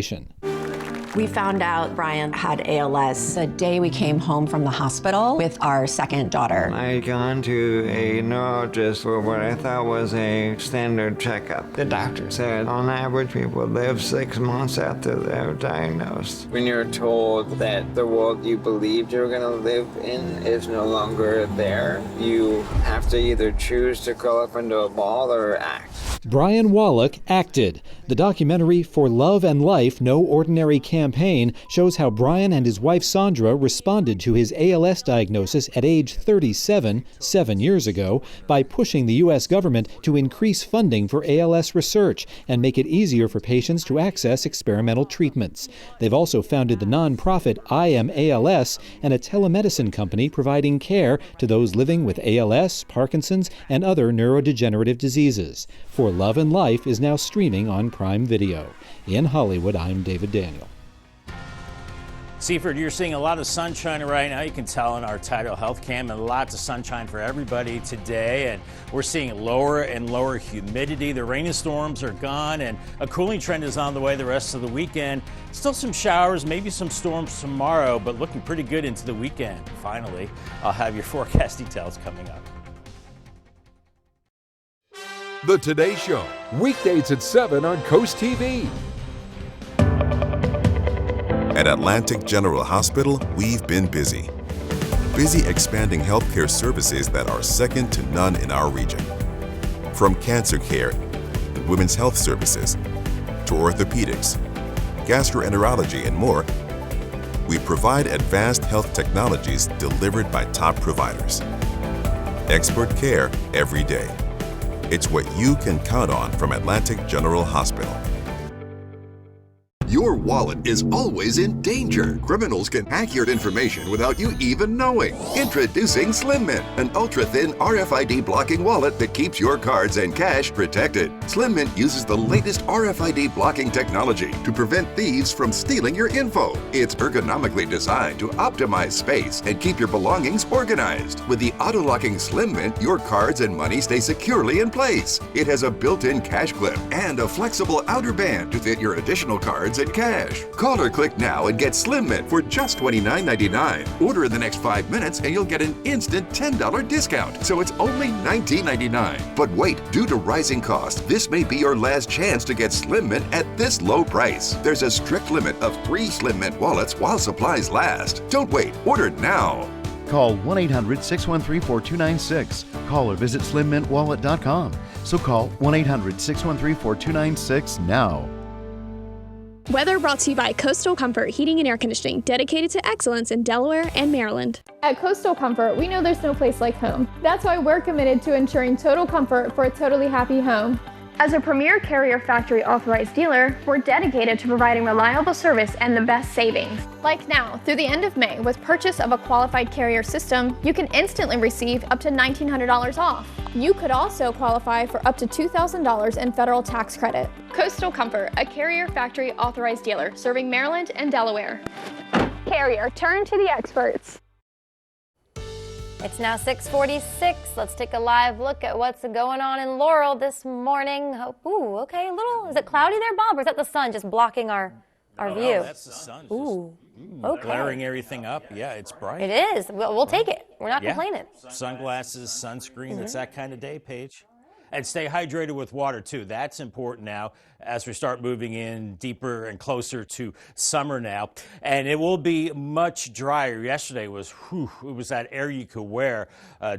We found out Brian had ALS the day we came home from the hospital with our second daughter. I had gone to a neurologist for what I thought was a standard checkup. The doctor said on average people live 6 months after they're diagnosed. When you're told that the world you believed you were going to live in is no longer there, you have to either choose to curl up into a ball or act. Brian Wallach acted. The documentary For Love and Life, No Ordinary Campaign shows how Brian and his wife Sandra responded to his ALS diagnosis at age 37, 7 years ago, by pushing the U.S. government to increase funding for ALS research and make it easier for patients to access experimental treatments. They've also founded the nonprofit I Am ALS and a telemedicine company providing care to those living with ALS, Parkinson's, and other neurodegenerative diseases. For Love and Life is now streaming on Prime Video. In Hollywood, I'm David Daniel. Seaford, you're seeing a lot of sunshine right now. You can tell in our Tidal Health Cam, and lots of sunshine for everybody today. And we're seeing lower and lower humidity. The rain and storms are gone, and a cooling trend is on the way the rest of the weekend. Still some showers, maybe some storms tomorrow, but looking pretty good into the weekend. Finally, I'll have your forecast details coming up. The Today Show, weekdays at 7 on CoastTV. At Atlantic General Hospital, we've been busy. Busy expanding healthcare services that are second to none in our region. From cancer care and women's health services to orthopedics, gastroenterology, and more, we provide advanced health technologies delivered by top providers. Expert care every day. It's what you can count on from Atlantic General Hospital. Your wallet is always in danger. Criminals can hack your information without you even knowing. Introducing Slim Mint, an ultra-thin RFID blocking wallet that keeps your cards and cash protected. Slim Mint uses the latest RFID blocking technology to prevent thieves from stealing your info. It's ergonomically designed to optimize space and keep your belongings organized. With the auto-locking Slim Mint, your cards and money stay securely in place. It has a built-in cash clip and a flexible outer band to fit your additional cards and cash. Call or click now and get Slim Mint for just $29.99. Order in the next 5 minutes and you'll get an instant $10 discount. So it's only $19.99. But wait, due to rising costs, this may be your last chance to get Slim Mint at this low price. There's a strict limit of 3 Slim Mint wallets while supplies last. Don't wait, order now. Call 1-800-613-4296. Call or visit slimmintwallet.com. So call 1-800-613-4296 now. Weather brought to you by Coastal Comfort Heating and Air Conditioning, dedicated to excellence in Delaware and Maryland. At Coastal Comfort, we know there's no place like home. That's why we're committed to ensuring total comfort for a totally happy home. As a premier Carrier Factory authorized dealer, we're dedicated to providing reliable service and the best savings. Like now, through the end of May, with purchase of a qualified Carrier system, you can instantly receive up to $1,900 off. You could also qualify for up to $2,000 in federal tax credit. Coastal Comfort, a Carrier Factory authorized dealer serving Maryland and Delaware. Carrier, turn to the experts. It's now 6:46. Let's take a live look at what's going on in Laurel this morning. Ooh, okay, a little. Is it cloudy there, Bob, or is that the sun just blocking our view? No, that's the sun. Ooh, okay. Glaring everything up. Yeah, it's bright. It is. We'll take it. We're not complaining. Sunglasses, sunscreen. It's that kind of day, Paige. And stay hydrated with water, too. That's important now as we start moving in deeper and closer to summer now. And it will be much drier. Yesterday was, it was that air you could wear.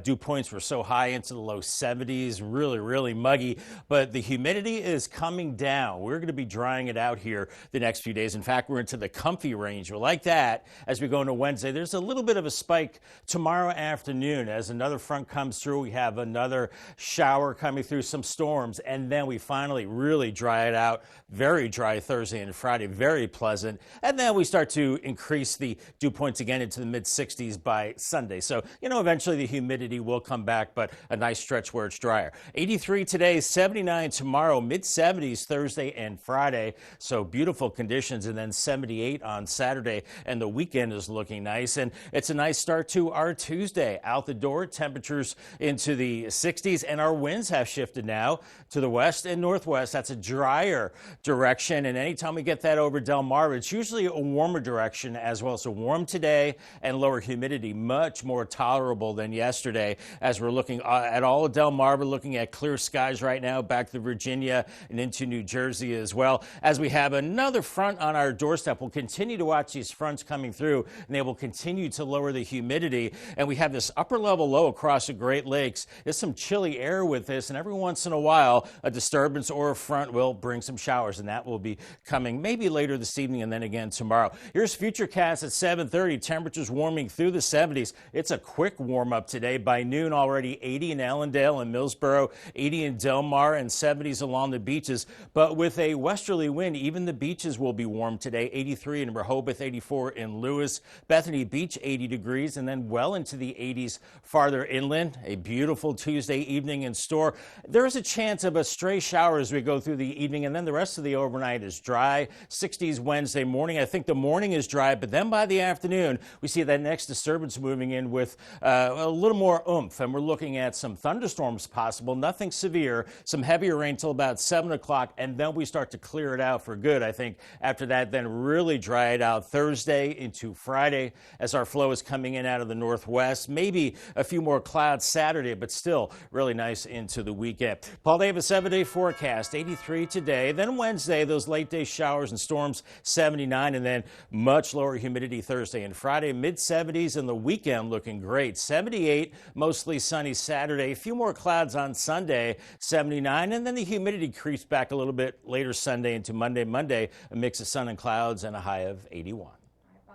Dew points were so high into the low 70s, really, really muggy. But the humidity is coming down. We're going to be drying it out here the next few days. In fact, we're into the comfy range. We're like that as we go into Wednesday. There's a little bit of a spike tomorrow afternoon as another front comes through. We have another shower coming through, some storms, and then we finally really dry it out. Very dry Thursday and Friday, very pleasant. And then we start to increase the dew points again into the mid-60s by Sunday. So, eventually the humidity will come back, but a nice stretch where it's drier. 83 today, 79 tomorrow, mid-70s Thursday and Friday. So beautiful conditions, and then 78 on Saturday, and the weekend is looking nice. And it's a nice start to our Tuesday. Out the door, temperatures into the 60s, and our winds have shifted now to the west and northwest. That's a drier direction, and anytime we get that over Del Mar, it's usually a warmer direction as well. So warm today and lower humidity, much more tolerable than yesterday. As we're looking at all of Del Mar, we're looking at clear skies right now back to Virginia and into New Jersey as well. As we have another front on our doorstep, we'll continue to watch these fronts coming through, and they will continue to lower the humidity. And we have this upper level low across the Great Lakes. There's some chilly air with this, and every once in a while, a disturbance or a front will bring some showers, and that will be coming maybe later this evening and then again tomorrow. Here's Futurecast at 7:30. Temperatures warming through the 70s. It's a quick warm up today. By noon, already 80 in Allendale and Millsboro, 80 in Del Mar, and 70s along the beaches. But with a westerly wind, even the beaches will be warm today. 83 in Rehoboth, 84 in Lewis, Bethany Beach, 80 degrees, and then well into the 80s farther inland. A beautiful Tuesday evening in store. There is a chance of a stray shower as we go through the evening, and then the rest of the overnight is dry. 60s Wednesday morning. I think the morning is dry, but then by the afternoon, we see that next disturbance moving in with a little more oomph, and we're looking at some thunderstorms possible. Nothing severe. Some heavier rain till about 7 o'clock, and then we start to clear it out for good, I think. After that, then really dry it out Thursday into Friday as our flow is coming in out of the northwest. Maybe a few more clouds Saturday, but still really nice into the weekend. Paul Davis 7-day forecast, 83 today. Then Wednesday, those late day showers and storms, 79, and then much lower humidity Thursday and Friday, mid-70s, and the weekend looking great. 78, mostly sunny Saturday. A few more clouds on Sunday, 79, and then the humidity creeps back a little bit later Sunday into Monday. Monday, a mix of sun and clouds and a high of 81.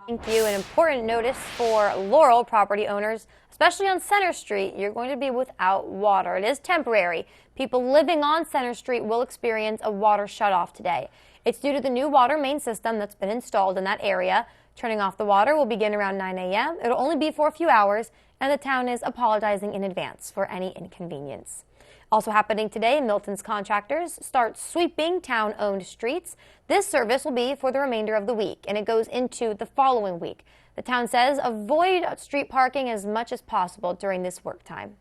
Thank you. An important notice for Laurel property owners, especially on Center Street. You're going to be without water. It is temporary. People living on Center Street will experience a water shutoff today. It's due to the new water main system that's been installed in that area. Turning off the water will begin around 9 a.m. It'll only be for a few hours, and the town is apologizing in advance for any inconvenience. Also happening today, Milton's contractors start sweeping town-owned streets. This service will be for the remainder of the week, and it goes into the following week. The town says avoid street parking as much as possible during this work time.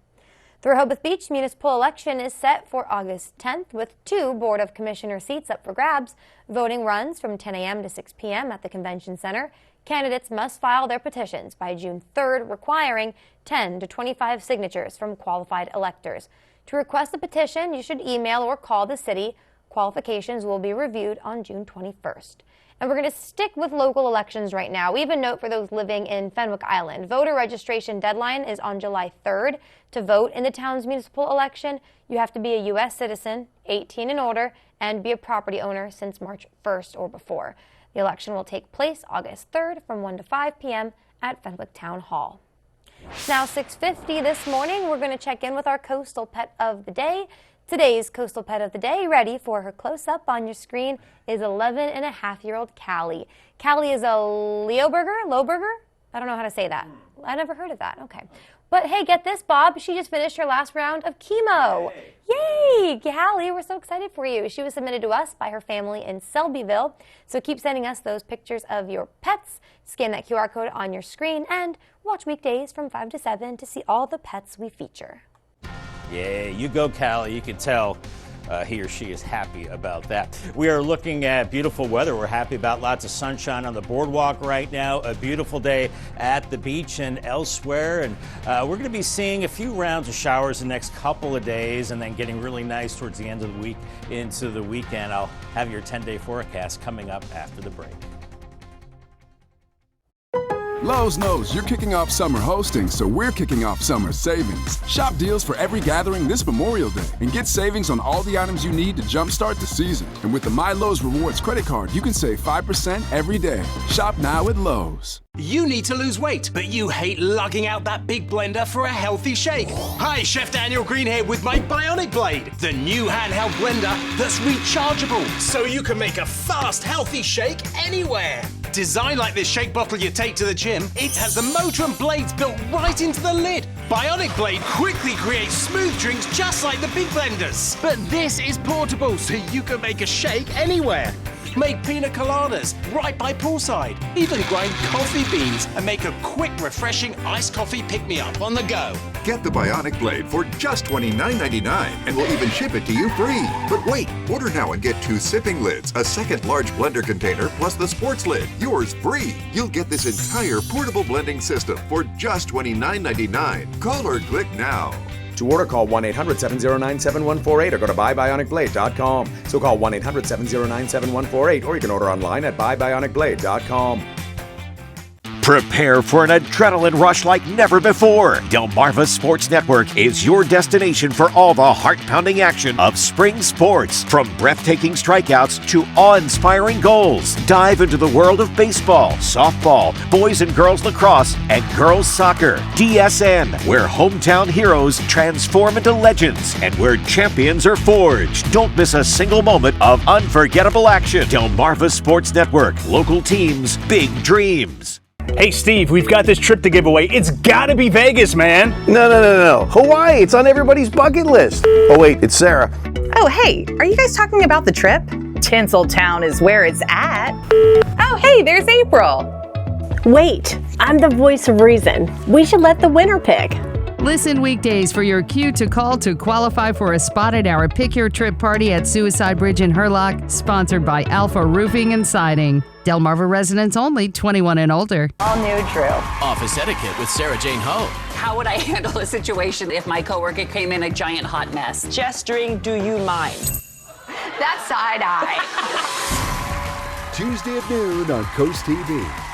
The Rehoboth Beach municipal election is set for August 10th with 2 Board of Commissioner seats up for grabs. Voting runs from 10 a.m. to 6 p.m. at the Convention Center. Candidates must file their petitions by June 3rd, requiring 10 to 25 signatures from qualified electors. To request a petition, you should email or call the city. Qualifications will be reviewed on June 21st. And we're going to stick with local elections right now. We have a note for those living in Fenwick Island. Voter registration deadline is on July 3rd. To vote in the town's municipal election, you have to be a U.S. citizen, 18 and older, and be a property owner since March 1st or before. The election will take place August 3rd from 1 to 5 p.m. at Fenwick Town Hall. It's now 6:50 this morning. We're going to check in with our coastal pet of the day. Today's coastal pet of the day, ready for her close-up on your screen, is 11-and-a-half-year-old Callie. Callie is a Lohberger? I don't know how to say that. I never heard of that. Okay. But hey, get this, Bob. She just finished her last round of chemo. Yay! Callie, we're so excited for you. She was submitted to us by her family in Selbyville. So keep sending us those pictures of your pets. Scan that QR code on your screen and watch weekdays from 5 to 7 to see all the pets we feature. Yeah, you go, Callie. You can tell he or she is happy about that. We are looking at beautiful weather. We're happy about lots of sunshine on the boardwalk right now. A beautiful day at the beach and elsewhere. And we're going to be seeing a few rounds of showers the next couple of days and then getting really nice towards the end of the week into the weekend. I'll have your 10-day forecast coming up after the break. Lowe's knows you're kicking off summer hosting, so we're kicking off summer savings. Shop deals for every gathering this Memorial Day and get savings on all the items you need to jumpstart the season. And with the My Lowe's Rewards credit card, you can save 5% every day. Shop now at Lowe's. You need to lose weight, but you hate lugging out that big blender for a healthy shake. Hi, Chef Daniel Green here with my Bionic Blade, the new handheld blender that's rechargeable, so you can make a fast, healthy shake anywhere. Designed like this shake bottle you take to the gym, it has the motor and blades built right into the lid. Bionic Blade quickly creates smooth drinks just like the big blenders. But this is portable, so you can make a shake anywhere. Make pina coladas right by poolside. Even grind coffee beans and make a quick, refreshing iced coffee pick-me-up on the go. Get the Bionic Blade for just $29.99 and we'll even ship it to you free. But wait, order now and get 2 sipping lids, a second large blender container, plus the sports lid. Yours free. You'll get this entire portable blending system for just $29.99. Call or click now. To order, call 1-800-709-7148 or go to buybionicblade.com. So call 1-800-709-7148 or you can order online at buybionicblade.com. Prepare for an adrenaline rush like never before. Delmarva Sports Network is your destination for all the heart-pounding action of spring sports. From breathtaking strikeouts to awe-inspiring goals. Dive into the world of baseball, softball, boys and girls lacrosse, and girls soccer. DSN, where hometown heroes transform into legends and where champions are forged. Don't miss a single moment of unforgettable action. Delmarva Sports Network. Local teams, big dreams. Hey, Steve, we've got this trip to give away. It's gotta be Vegas, man. No. Hawaii, it's on everybody's bucket list. Oh, wait, it's Sarah. Oh, hey, are you guys talking about the trip? Tinseltown is where it's at. Oh, hey, there's April. Wait, I'm the voice of reason. We should let the winner pick. Listen weekdays for your cue to call to qualify for a spot at our Pick Your Trip party at Suicide Bridge in Hurlock, sponsored by Alpha Roofing and Siding. Delmarva residents only, 21 and older. All new Drew. Office etiquette with Sarah Jane Ho. How would I handle a situation if my coworker came in a giant hot mess? Gesturing, do you mind? That's side eye. Tuesday at noon on CoastTV.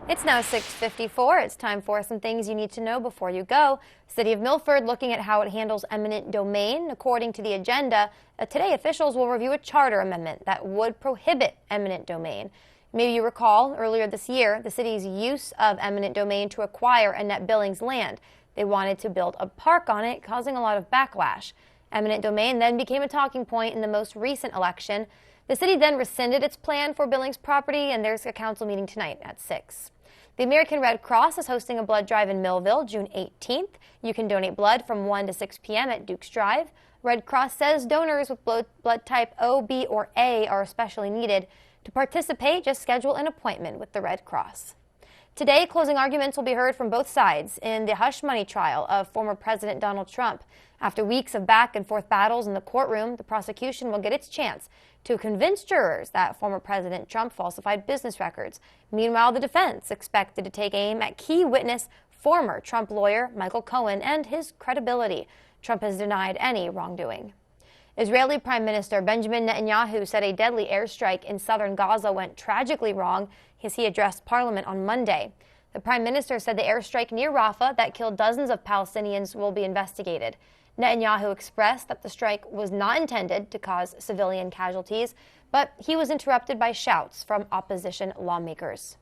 It's now 6:54. It's time for some things you need to know before you go. City of Milford looking at how it handles eminent domain. According to the agenda, today officials will review a charter amendment that would prohibit eminent domain. Maybe you recall earlier this year, the city's use of eminent domain to acquire Annette Billings' land. They wanted to build a park on it, causing a lot of backlash. Eminent domain then became a talking point in the most recent election. The city then rescinded its plan for Billings' property, and there's a council meeting tonight at 6. The American Red Cross is hosting a blood drive in Millville, June 18th. You can donate blood from 1 to 6 p.m. at Duke's Drive. Red Cross says donors with blood type O, B, or A are especially needed. To participate, just schedule an appointment with the Red Cross. Today, closing arguments will be heard from both sides in the hush money trial of former President Donald Trump. After weeks of back and forth battles in the courtroom, the prosecution will get its chance to convince jurors that former President Trump falsified business records. Meanwhile, the defense expected to take aim at key witness, former Trump lawyer Michael Cohen, and his credibility. Trump has denied any wrongdoing. Israeli Prime Minister Benjamin Netanyahu said a deadly airstrike in southern Gaza went tragically wrong as he addressed Parliament on Monday. The Prime Minister said the airstrike near Rafah that killed dozens of Palestinians will be investigated. Netanyahu expressed that the strike was not intended to cause civilian casualties, but he was interrupted by shouts from opposition lawmakers.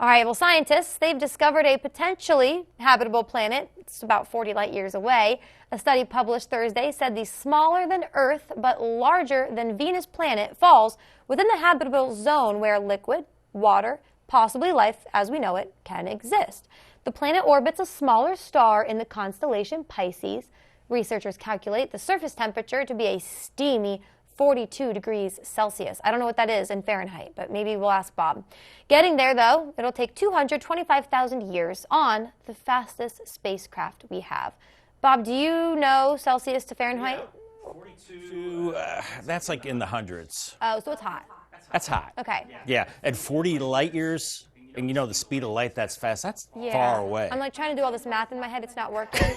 All right, well, scientists, they've discovered a potentially habitable planet. It's about 40 light years away. A study published Thursday said the smaller than Earth but larger than Venus planet falls within the habitable zone where liquid, water, possibly life as we know it, can exist. The planet orbits a smaller star in the constellation Pisces. Researchers calculate the surface temperature to be a steamy 42 degrees Celsius. I don't know what that is in Fahrenheit, but maybe we'll ask Bob. Getting there, though, it'll take 225,000 years on the fastest spacecraft we have. Bob, do you know Celsius to Fahrenheit? Yeah, 42, that's like in the hundreds. Oh, so it's hot. That's hot. Okay. Yeah, at 40 light years, and you know the speed of light, that's fast. That's far away. I'm like trying to do all this math in my head. It's not working.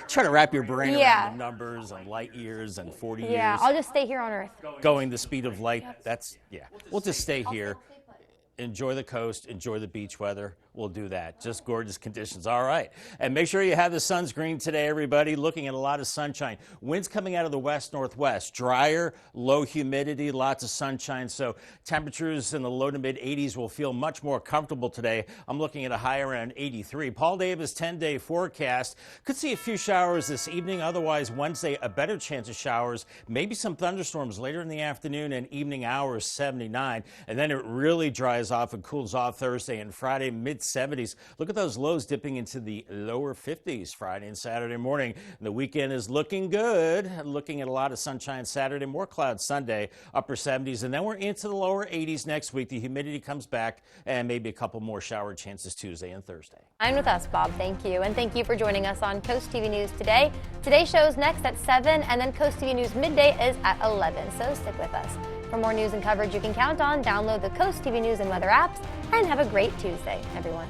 Try to wrap your brain around the numbers and light years and 40 years. Yeah, I'll just stay here on Earth. Going the speed of light, that's, We'll just stay here. Enjoy the coast, enjoy the beach weather. We'll do that. Just gorgeous conditions. All right. And make sure you have the sunscreen today, everybody. Looking at a lot of sunshine. Winds coming out of the west-northwest. Drier, low humidity, lots of sunshine. So temperatures in the low to mid-80s will feel much more comfortable today. I'm looking at a high around 83. Paul Davis 10-day forecast. Could see a few showers this evening. Otherwise, Wednesday, a better chance of showers. Maybe some thunderstorms later in the afternoon and evening hours, 79. And then it really dries off and cools off Thursday and Friday, mid-70s. Look at those lows dipping into the lower 50s Friday and Saturday morning. The weekend is looking good. Looking at a lot of sunshine Saturday, more clouds Sunday, upper 70s. And then we're into the lower 80s next week. The humidity comes back and maybe a couple more shower chances Tuesday and Thursday. I'm with us, Bob. Thank you. And thank you for joining us on Coast TV News today. Today's show is next at 7, and then Coast TV News Midday is at 11. So stick with us. For more news and coverage you can count on, download the Coast TV News and weather apps, and have a great Tuesday, everyone.